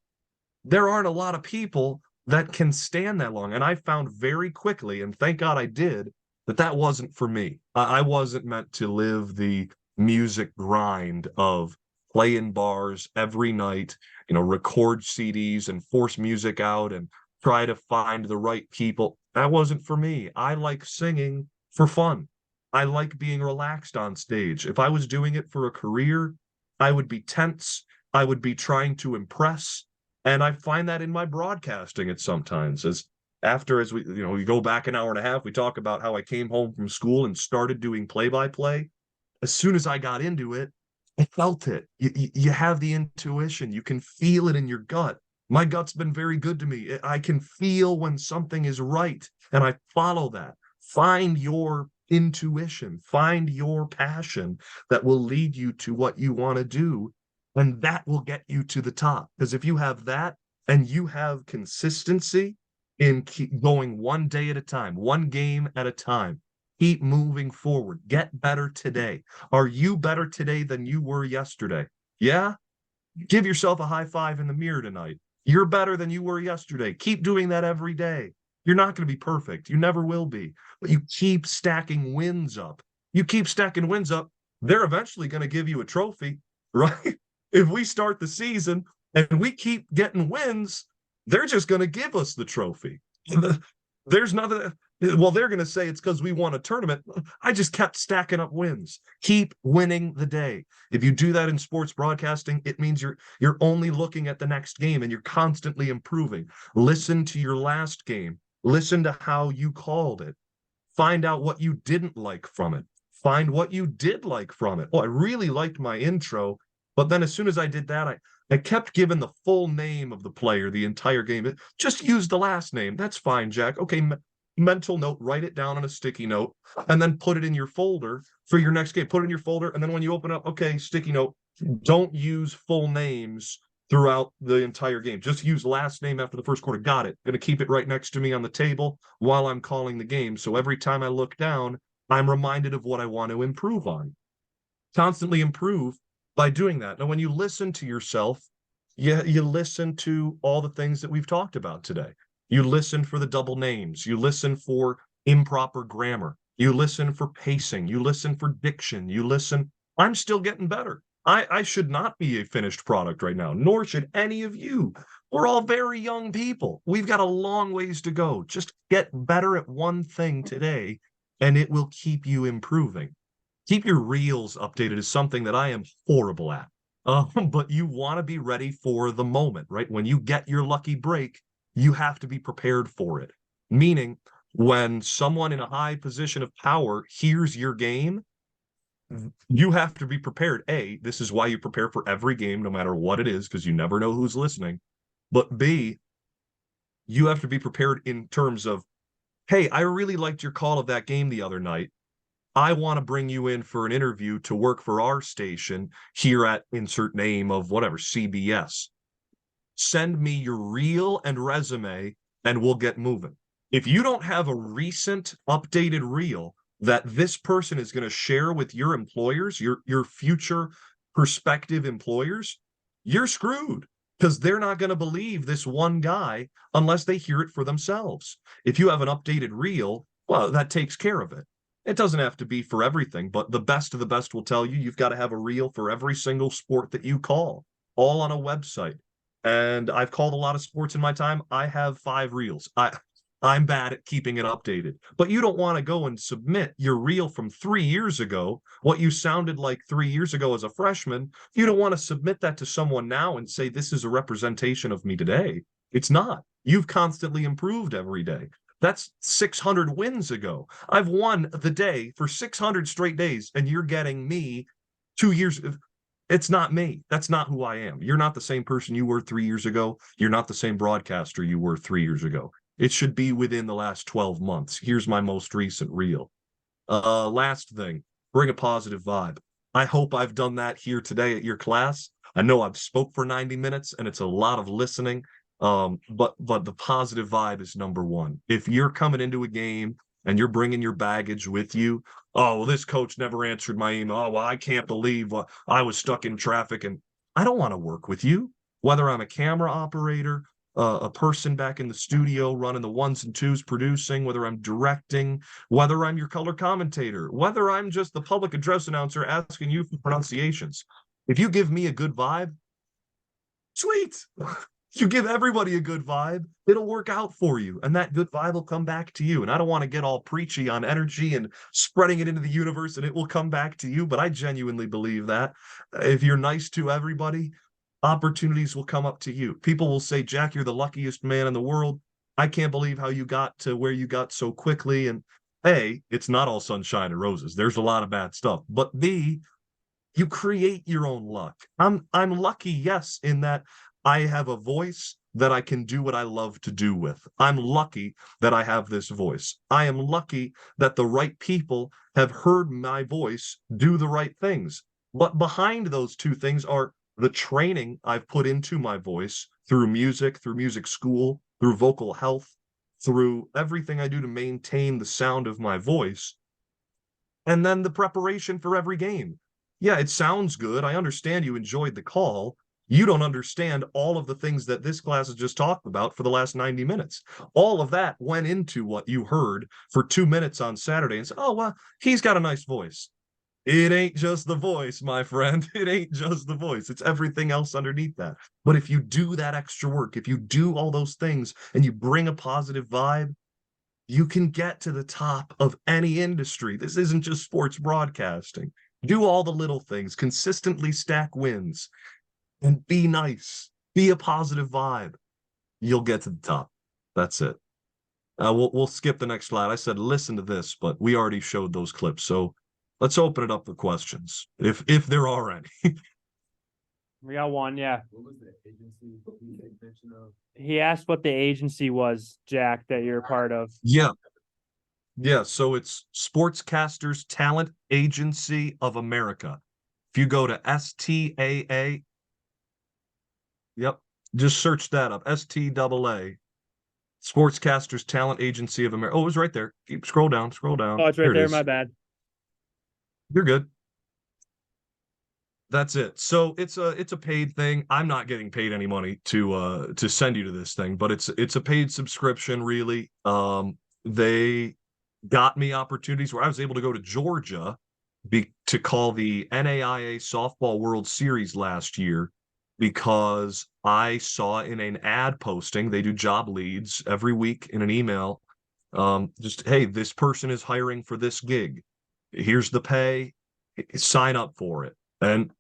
there aren't a lot of people that can stand that long. And I found very quickly, and thank God I did, that wasn't for me. I wasn't meant to live the music grind of play in bars every night, record CDs and force music out and try to find the right people. That wasn't for me. I like singing for fun. I like being relaxed on stage. If I was doing it for a career, I would be tense. I would be trying to impress. And I find that in my broadcasting at sometimes as we go back an hour and a half, we talk about how I came home from school and started doing play-by-play. As soon as I got into it, I felt it. You have the intuition. You can feel it in your gut. My gut's been very good to me. I can feel when something is right, and I follow that. Find your intuition. Find your passion that will lead you to what you want to do, and that will get you to the top. Because if you have that and you have consistency in going one day at a time, one game at a time, keep moving forward. Get better today. Are you better today than you were yesterday? Yeah? Give yourself a high five in the mirror tonight. You're better than you were yesterday. Keep doing that every day. You're not going to be perfect. You never will be. But you keep stacking wins up. You keep stacking wins up, they're eventually going to give you a trophy, right? If we start the season and we keep getting wins, they're just going to give us the trophy. There's nothing. Well, they're going to say it's because we won a tournament. I just kept stacking up wins. Keep winning the day. If you do that in sports broadcasting, it means you're only looking at the next game and you're constantly improving. Listen to your last game. Listen to how you called it. Find out what you didn't like from it. Find what you did like from it. Oh, I really liked my intro, but then as soon as I did that, I kept giving the full name of the player the entire game. Just use the last name. That's fine, Jack. Okay, mental note, write it down on a sticky note, and then put it in your folder for your next game. Put it in your folder, and then when you open up, okay, sticky note, don't use full names throughout the entire game. Just use last name after the first quarter. Got it. Going to keep it right next to me on the table while I'm calling the game. So every time I look down, I'm reminded of what I want to improve on. Constantly improve by doing that. Now, when you listen to yourself, you listen to all the things that we've talked about today. You listen for the double names. You listen for improper grammar. You listen for pacing. You listen for diction. You listen. I'm still getting better. I should not be a finished product right now, nor should any of you. We're all very young people. We've got a long ways to go. Just get better at one thing today, and it will keep you improving. Keep your reels updated is something that I am horrible at. But you want to be ready for the moment, right? When you get your lucky break, you have to be prepared for it. Meaning, when someone in a high position of power hears your game, you have to be prepared. A, this is why you prepare for every game, no matter what it is, because you never know who's listening. But B, you have to be prepared in terms of, hey, I really liked your call of that game the other night. I want to bring you in for an interview to work for our station here at insert name of whatever, CBS. Send me your reel and resume and we'll get moving. If you don't have a recent updated reel that this person is going to share with your employers, your future prospective employers, you're screwed because they're not going to believe this one guy unless they hear it for themselves. If you have an updated reel Well, that takes care of it. It doesn't have to be for everything, but the best of the best will tell you you've got to have a reel for every single sport that you call, all on a website. And I've called a lot of sports in my time. I have 5 reels. I'm bad at keeping it updated. But you don't want to go and submit your reel from 3 years ago, what you sounded like 3 years ago as a freshman. You don't want to submit that to someone now and say, this is a representation of me today. It's not. You've constantly improved every day. That's 600 wins ago. I've won the day for 600 straight days, and you're getting me 2 years. It's not me. That's not who I am. You're not the same person you were 3 years ago. You're not the same broadcaster you were 3 years ago. It should be within the last 12 months. Here's my most recent reel. Last thing, bring a positive vibe. I hope I've done that here today at your class. I know I've spoke for 90 minutes and it's a lot of listening. But the positive vibe is number one. If you're coming into a game and you're bringing your baggage with you, oh, well, this coach never answered my email. Oh, well, I can't believe I was stuck in traffic, and I don't want to work with you. Whether I'm a camera operator, a person back in the studio running the ones and twos producing, whether I'm directing, whether I'm your color commentator, whether I'm just the public address announcer asking you for pronunciations. If you give me a good vibe, sweet. You give everybody a good vibe, it'll work out for you. And that good vibe will come back to you. And I don't want to get all preachy on energy and spreading it into the universe and it will come back to you. But I genuinely believe that if you're nice to everybody, opportunities will come up to you. People will say, Jack, you're the luckiest man in the world. I can't believe how you got to where you got so quickly. And A, it's not all sunshine and roses. There's a lot of bad stuff. But B, you create your own luck. I'm lucky, yes, in that I have a voice that I can do what I love to do with. I'm lucky that I have this voice. I am lucky that the right people have heard my voice do the right things. But behind those two things are the training I've put into my voice through music school, through vocal health, through everything I do to maintain the sound of my voice, and then the preparation for every game. Yeah, it sounds good. I understand you enjoyed the call. You don't understand all of the things that this class has just talked about for the last 90 minutes. All of that went into what you heard for 2 minutes on Saturday and said, oh, well, he's got a nice voice. It ain't just the voice, my friend. It ain't just the voice. It's everything else underneath that. But if you do that extra work, if you do all those things and you bring a positive vibe, you can get to the top of any industry. This isn't just sports broadcasting. Do all the little things, consistently stack wins, and be nice. Be a positive vibe. You'll get to the top. That's it. We'll skip the next slide. I said listen to this, but we already showed those clips. So let's open it up for questions, if there are any. We got one, yeah. What was the agency you mentioned of? He asked what the agency was, Jack, that you're a part of. Yeah. So it's Sportscasters Talent Agency of America. If you go to STAA, yep, just search that up. STAA, Sportscasters Talent Agency of America. Oh, it was right there. Keep scroll down. Oh, it's right Here it there. is. My bad. You're good. That's it. So it's a paid thing. I'm not getting paid any money to send you to this thing, but it's a paid subscription, really. They got me opportunities where I was able to go to Georgia to call the NAIA Softball World Series last year because I saw in an ad posting, they do job leads every week in an email, just, hey, this person is hiring for this gig. Here's the pay. Sign up for it. And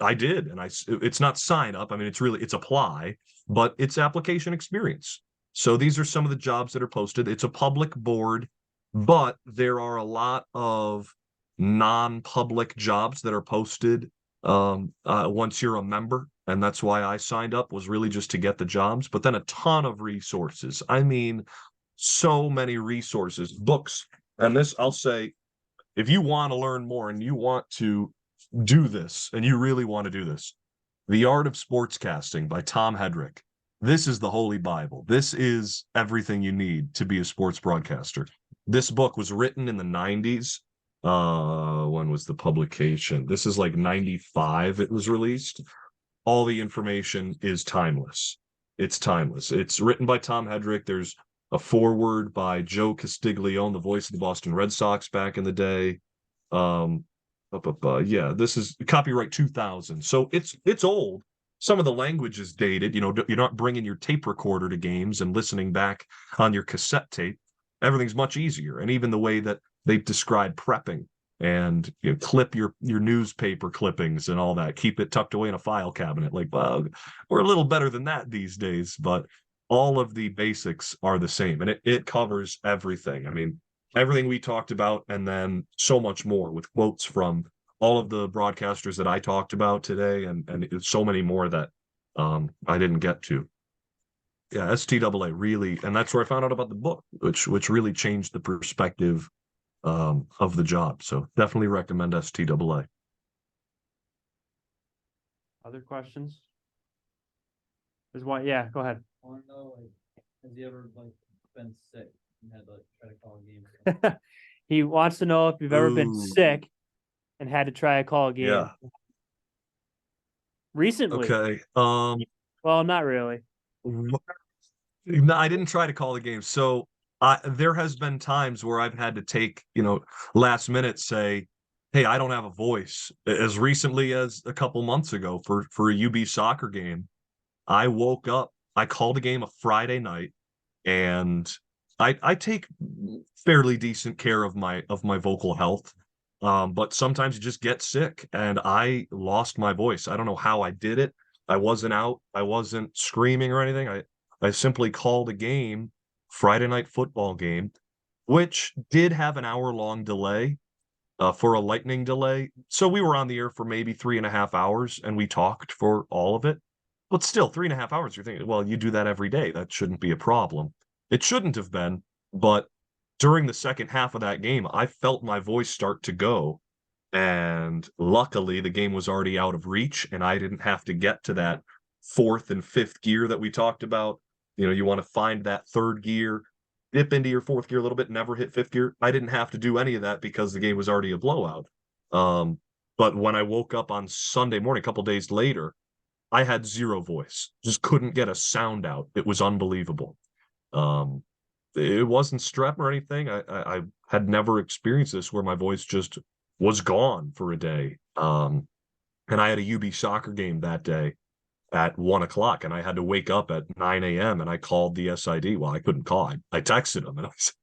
I did. And it's not sign up. I mean, it's apply, but it's application experience. So these are some of the jobs that are posted. It's a public board, but there are a lot of non-public jobs that are posted once you're a member. And that's why I signed up, was really just to get the jobs, but then a ton of resources. I mean, so many resources, books. And this, I'll say, if you want to learn more and you want to do this, and you really want to do this, The Art of Sportscasting by Tom Hedrick. This is the Holy Bible. This is everything you need to be a sports broadcaster. This book was written in the 90s. When was the publication? This is like 95 it was released. All the information is timeless. It's timeless. It's written by Tom Hedrick. There's a foreword by Joe Castiglione, the voice of the Boston Red Sox back in the day. Yeah, this is copyright 2000. So it's old. Some of the language is dated. You know, you're not bringing your tape recorder to games and listening back on your cassette tape. Everything's much easier. And even the way that they describe prepping and clip your newspaper clippings and all that, keep it tucked away in a file cabinet. Like, well, we're a little better than that these days, but all of the basics are the same, and it covers everything. I mean, everything we talked about, and then so much more with quotes from all of the broadcasters that I talked about today, and so many more that I didn't get to. Yeah, STAA really, and that's where I found out about the book, which really changed the perspective of the job. So definitely recommend STAA. Other questions? There's one. Yeah, go ahead. I want to know, like, has he ever like been sick and had to like try to call a game? He wants to know if you've ever been Ooh. sick and had to try to call a game. Yeah. Recently. Okay. Well, not really. No, I didn't try to call the game. So there has been times where I've had to take, last minute say, hey, I don't have a voice. As recently as a couple months ago for a UB soccer game, I woke up, I called a game a Friday night, and I take fairly decent care of my vocal health. But sometimes you just get sick, and I lost my voice. I don't know how I did it. I wasn't out. I wasn't screaming or anything. I simply called a game, Friday night football game, which did have an hour-long delay for a lightning delay. So we were on the air for maybe 3.5 hours, and we talked for all of it. But still, 3.5 hours, you're thinking, well, you do that every day. That shouldn't be a problem. It shouldn't have been, but during the second half of that game, I felt my voice start to go. And luckily, the game was already out of reach, and I didn't have to get to that fourth and fifth gear that we talked about. You want to find that third gear, dip into your fourth gear a little bit, never hit fifth gear. I didn't have to do any of that because the game was already a blowout. But when I woke up on Sunday morning, a couple days later, I had zero voice, just couldn't get a sound out. It was unbelievable. It wasn't strep or anything. I had never experienced this where my voice just was gone for a day. And I had a UB soccer game that day at 1:00, and I had to wake up at 9 a.m. and I called the SID. Well, I couldn't call. I texted them and I said,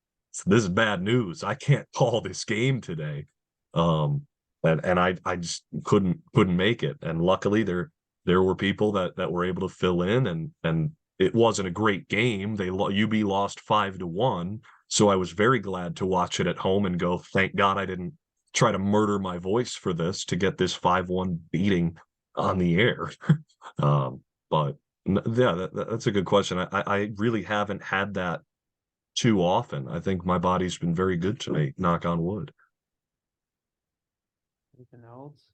"This is bad news. I can't call this game today." And I just couldn't make it. And luckily there were people that were able to fill in, and it wasn't a great game. UB lost 5-1. So I was very glad to watch it at home and go, thank God I didn't try to murder my voice for this to get this 5-1 beating on the air. But yeah, that's a good question. I really haven't had that too often. I think my body's been very good to me, knock on wood. Anything else?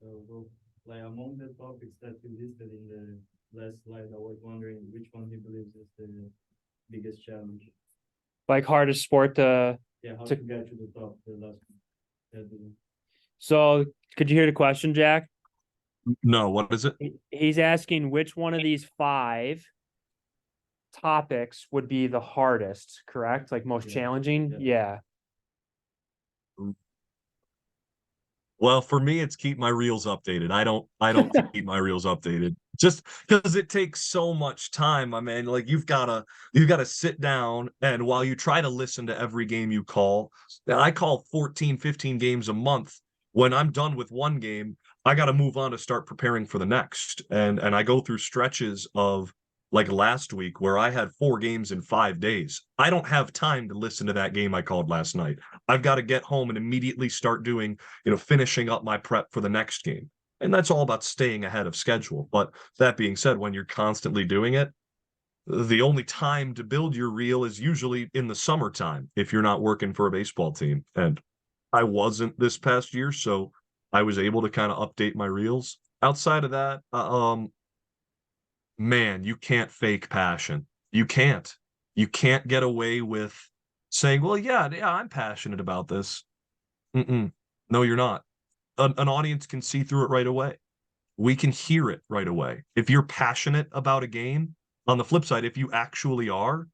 So, like among the topics that you listed in the last slide, I was wondering which one you believe is the biggest challenge. Like hardest sport to. Yeah, how To- to get to the top, the last one. So could you hear the question, Jack? No, what is it? He's asking which one of these 5 topics would be the hardest, correct? Like most Yeah. challenging? Yeah. Yeah. Well, for me, it's keep my reels updated. I don't keep my reels updated just because it takes so much time. I mean, like you've gotta sit down, and while you try to listen to every game you call, I call 14, 15 games a month. When I'm done with one game, I got to move on to start preparing for the next. And I go through stretches of like last week where I had 4 games in 5 days. I don't have time to listen to that game I called last night. I've got to get home and immediately start doing, finishing up my prep for the next game. And that's all about staying ahead of schedule. But that being said, when you're constantly doing it, the only time to build your reel is usually in the summertime if you're not working for a baseball team. And I wasn't this past year, so I was able to kind of update my reels. Outside of that, man, you can't fake passion. You can't get away with saying, well, yeah, I'm passionate about this. No, you're not. An audience can see through it right away. We can hear it right away. If you're passionate about a game, on the flip side, if you actually are,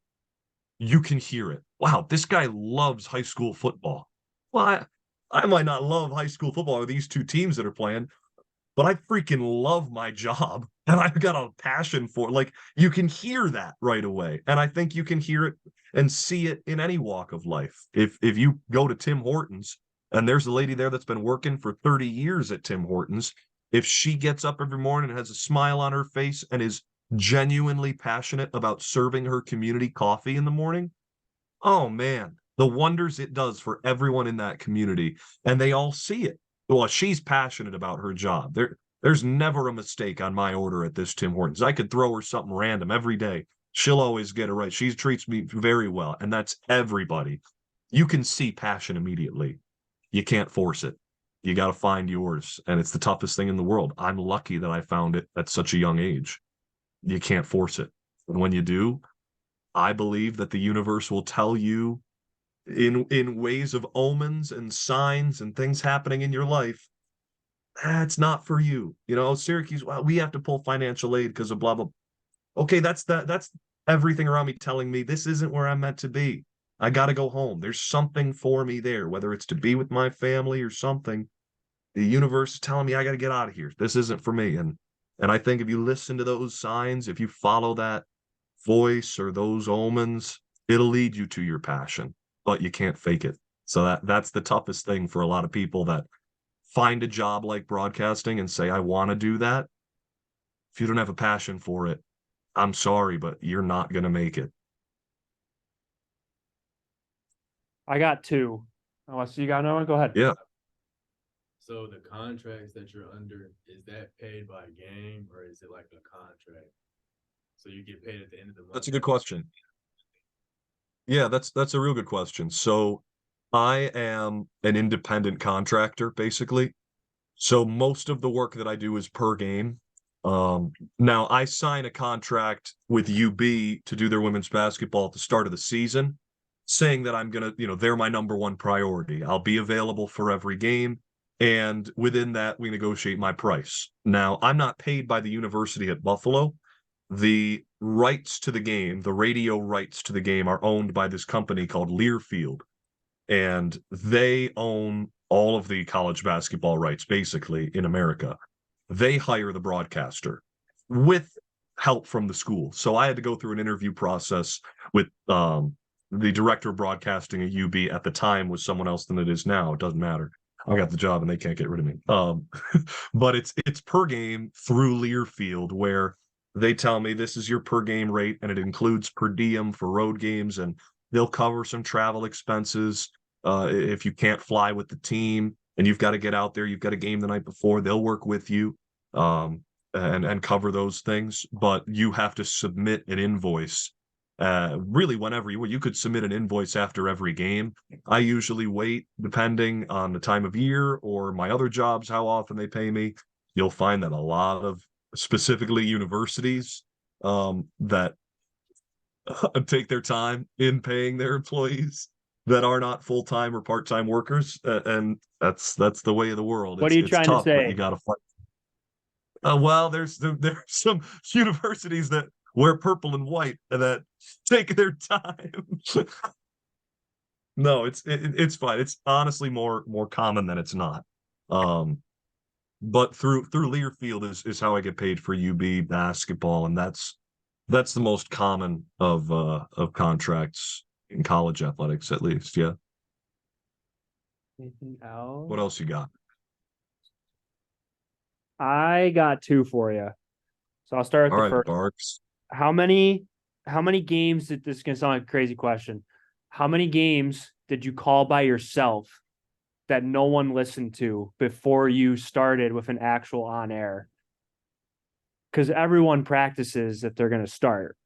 you can hear it. Wow, this guy loves high school football. Well, I might not love high school football or these two teams that are playing, but I freaking love my job and I've got a passion for it. Like, you can hear that right away. And I think you can hear it and see it in any walk of life. If you go to Tim Hortons and there's a lady there that's been working for 30 years at Tim Hortons, if she gets up every morning and has a smile on her face and is genuinely passionate about serving her community coffee in the morning, oh man, the wonders it does for everyone in that community. And they all see it. Well, she's passionate about her job. There's never a mistake on my order at this Tim Hortons. I could throw her something random every day. She'll always get it right. She treats me very well. And that's everybody. You can see passion immediately. You can't force it. You got to find yours. And it's the toughest thing in the world. I'm lucky that I found it at such a young age. You can't force it. And when you do, I believe that the universe will tell you in ways of omens and signs and things happening in your life, that's not for you. You know, Syracuse, well, we have to pull financial aid because of blah blah. Okay, that's everything around me telling me this isn't where I'm meant to be. I got to go home. There's something for me there, whether it's to be with my family or something. The universe is telling me I got to get out of here. This isn't for me. And I think if you listen to those signs, if you follow that voice or those omens, it'll lead you to your passion, but you can't fake it. So that's the toughest thing for a lot of people that find a job like broadcasting and say, I want to do that. If you don't have a passion for it, I'm sorry, but you're not going to make it. I got two. Unless you got another one, go ahead. Yeah. So the contracts that you're under, is that paid by game or is it like a contract? So you get paid at the end of the month? That's a good question. Yeah, that's a real good question. So I am an independent contractor, basically. So most of the work that I do is per game. Now I sign a contract with UB to do their women's basketball at the start of the season, saying that I'm gonna, they're my number one priority. I'll be available for every game. And within that, we negotiate my price. Now, I'm not paid by the university at Buffalo. The rights to the game, the radio rights to the game, are owned by this company called Learfield. And they own all of the college basketball rights, basically, in America. They hire the broadcaster with help from the school. So I had to go through an interview process with the director of broadcasting at UB at the time was someone else than it is now. It doesn't matter. I got the job and they can't get rid of me. But it's per game through Learfield, where they tell me this is your per game rate and it includes per diem for road games, and they'll cover some travel expenses. If you can't fly with the team and you've got to get out there, you've got a game the night before, they'll work with you and cover those things. But you have to submit an invoice. Really, whenever you could submit an invoice after every game. I usually wait, depending on the time of year or my other jobs, how often they pay me. You'll find that a lot of, specifically universities, that take their time in paying their employees that are not full-time or part-time workers, and that's the way of the world. What are you It's trying tough, to but say? you got to fight. Well, there's some universities that wear purple and white and that take their time. No, it's fine. It's honestly more common than it's not. But through Learfield is how I get paid for UB basketball, and that's the most common of contracts in college athletics, at least. Yeah. Anything else? What else you got? I got two for you. So I'll start with All the right, first. Barks. How many games did this gonna sound like a crazy question? How many games did you call by yourself that no one listened to before you started with an actual on air? Because everyone practices if they're gonna start.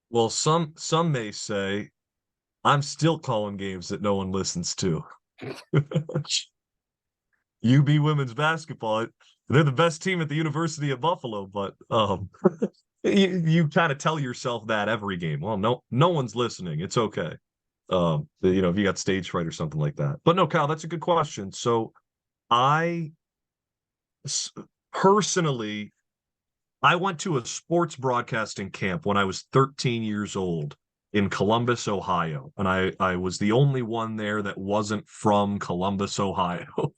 Well, some may say I'm still calling games that no one listens to. UB women's basketball, they're the best team at the University of Buffalo, but you kind of tell yourself that every game. Well, no one's listening. It's okay. If you got stage fright or something like that. But no, Kyle, that's a good question. So personally, I went to a sports broadcasting camp when I was 13 years old in Columbus, Ohio, and I was the only one there that wasn't from Columbus, Ohio.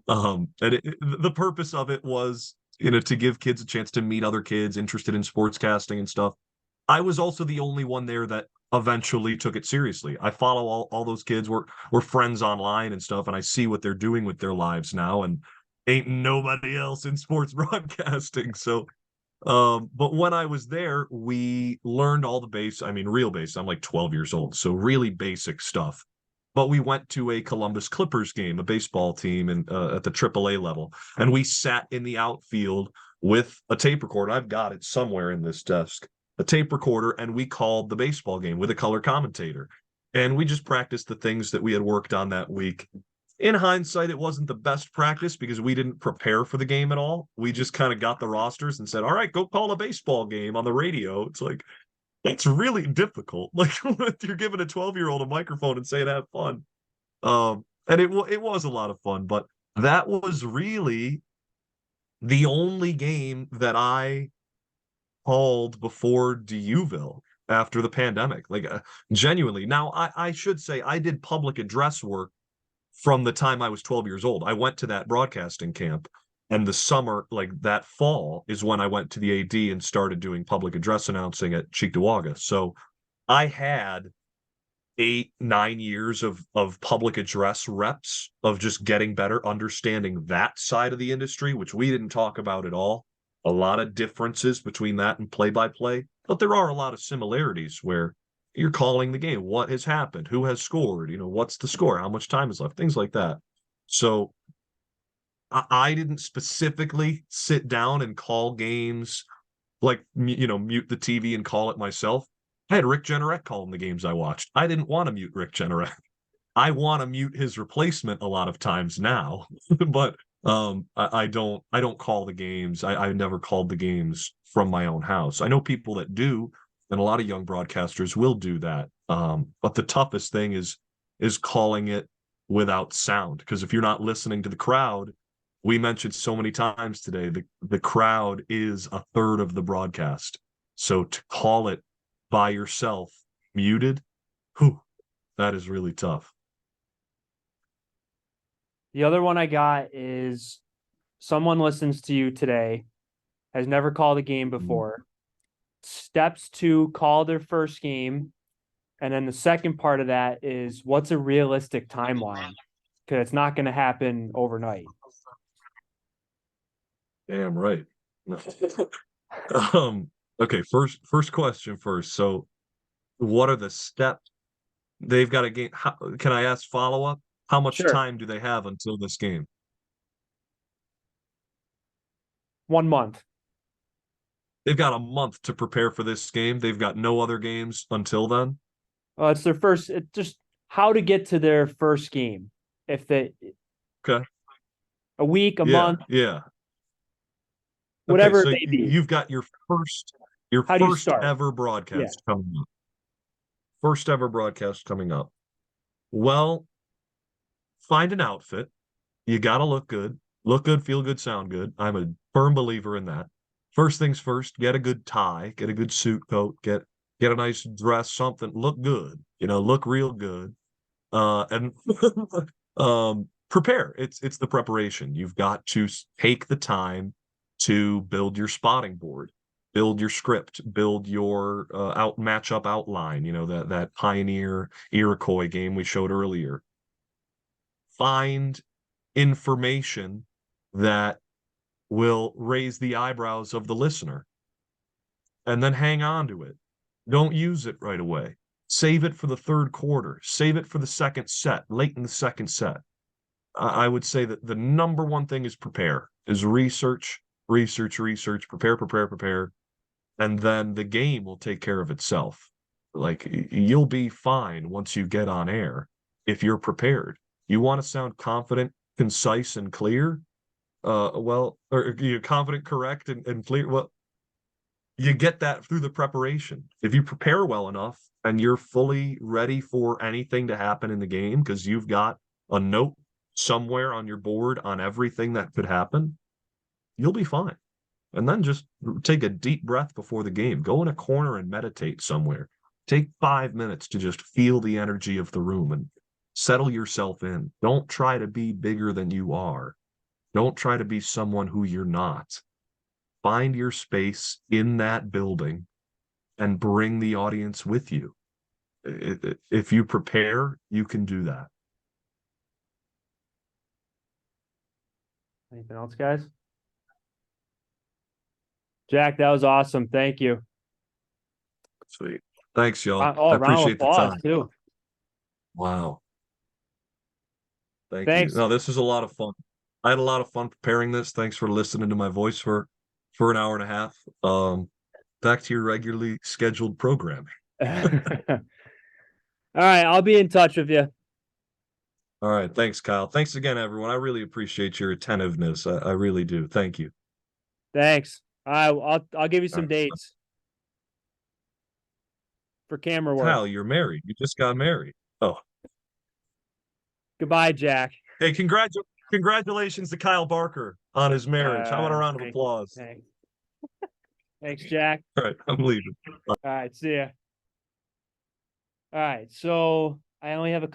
The purpose of it was, to give kids a chance to meet other kids interested in sportscasting and stuff. I was also the only one there that eventually took it seriously. I follow all those kids. We're friends online and stuff, and I see what they're doing with their lives now, and ain't nobody else in sports broadcasting. So but when I was there, we learned all the real base. I'm like 12 years old, so really basic stuff. But we went to a Columbus Clippers game, a baseball team, and at the AAA level, and we sat in the outfield with a tape recorder. I've got it somewhere in this desk, a tape recorder, and we called the baseball game with a color commentator. And we just practiced the things that we had worked on that week. In hindsight, it wasn't the best practice because we didn't prepare for the game at all. We just kind of got the rosters and said, all right, go call a baseball game on the radio. It's like, it's really difficult. Like, you're giving a 12-year-old a microphone and saying, have fun. And it was a lot of fun, but that was really the only game that I called before Deauville after the pandemic. Like, genuinely. Now, I should say I did public address work from the time I was 12 years old. I went to that broadcasting camp, and the summer, like that fall, is when I went to the AD and started doing public address announcing at Cheektowaga. So I had 8-9 years of public address reps, of just getting better, understanding that side of the industry, which we didn't talk about at all. A lot of differences between that and play-by-play, but there are a lot of similarities where you're calling the game. What has happened? Who has scored? What's the score? How much time is left? Things like that. So I didn't specifically sit down and call games, like, mute the TV and call it myself. I had Rick Jenneret calling the games I watched. I didn't want to mute Rick Jenneret. I want to mute his replacement a lot of times now, but I don't call the games. I never called the games from my own house. I know people that do, and a lot of young broadcasters will do that. But the toughest thing is calling it without sound, because if you're not listening to the crowd, we mentioned so many times today, the crowd is a third of the broadcast. So to call it by yourself, muted, that is really tough. The other one I got is someone listens to you today, has never called a game before, steps to call their first game. And then the second part of that is, what's a realistic timeline? Because it's not going to happen overnight. Damn right. Okay, first question first. So what are the steps they've got to gain? Can I ask follow-up? How much Sure. time do they have until this game? 1 month. They've got a month to prepare for this game. They've got no other games until then. It's their first. It's just how to get to their first game. If they, Okay. a week, a Yeah, month, yeah. whatever Okay, so it may be. you've got your How do you first start? ever broadcast coming up. First ever broadcast coming up. Well, find an outfit. You got to look good, feel good, sound good. I'm a firm believer in that. First things first, get a good tie, get a good suit coat, get a nice dress, something, look good, look real good. And prepare. It's the preparation. You've got to take the time to build your spotting board, build your script, build your matchup outline, that Pioneer Iroquois game we showed earlier. Find information that will raise the eyebrows of the listener, and then hang on to it. Don't use it right away. Save it for the third quarter. Save it for the second set, late in the second set. I would say that the number one thing is prepare, is research, prepare. And then the game will take care of itself. Like, you'll be fine once you get on air if you're prepared. You want to sound confident, concise, and clear? Or you're confident, correct, and clear? Well, you get that through the preparation. If you prepare well enough and you're fully ready for anything to happen in the game, because you've got a note somewhere on your board on everything that could happen, you'll be fine. And then just take a deep breath before the game. Go in a corner and meditate somewhere. Take 5 minutes to just feel the energy of the room and settle yourself in. Don't try to be bigger than you are. Don't try to be someone who you're not. Find your space in that building and bring the audience with you. If you prepare, you can do that. Anything else, guys? Jack, that was awesome. Thank you. Sweet. Thanks, y'all. Oh, I round of appreciate the applause time. too. Wow. Thank Thanks. you. No, this is a lot of fun. I had a lot of fun preparing this. Thanks for listening to my voice for an hour and a half. Back to your regularly scheduled programming. All right, I'll be in touch with you. All right. Thanks, Kyle. Thanks again, everyone. I really appreciate your attentiveness. I really do. Thank you. Thanks. I'll give you some right. dates for camera work. Kyle, you're married. You just got married. Oh, Goodbye, Jack. hey, congratulations to Kyle Barker on his marriage. How about a round of applause? Thanks. Thanks, Jack. All right, I'm leaving. All right, see ya. All right, so I only have a couple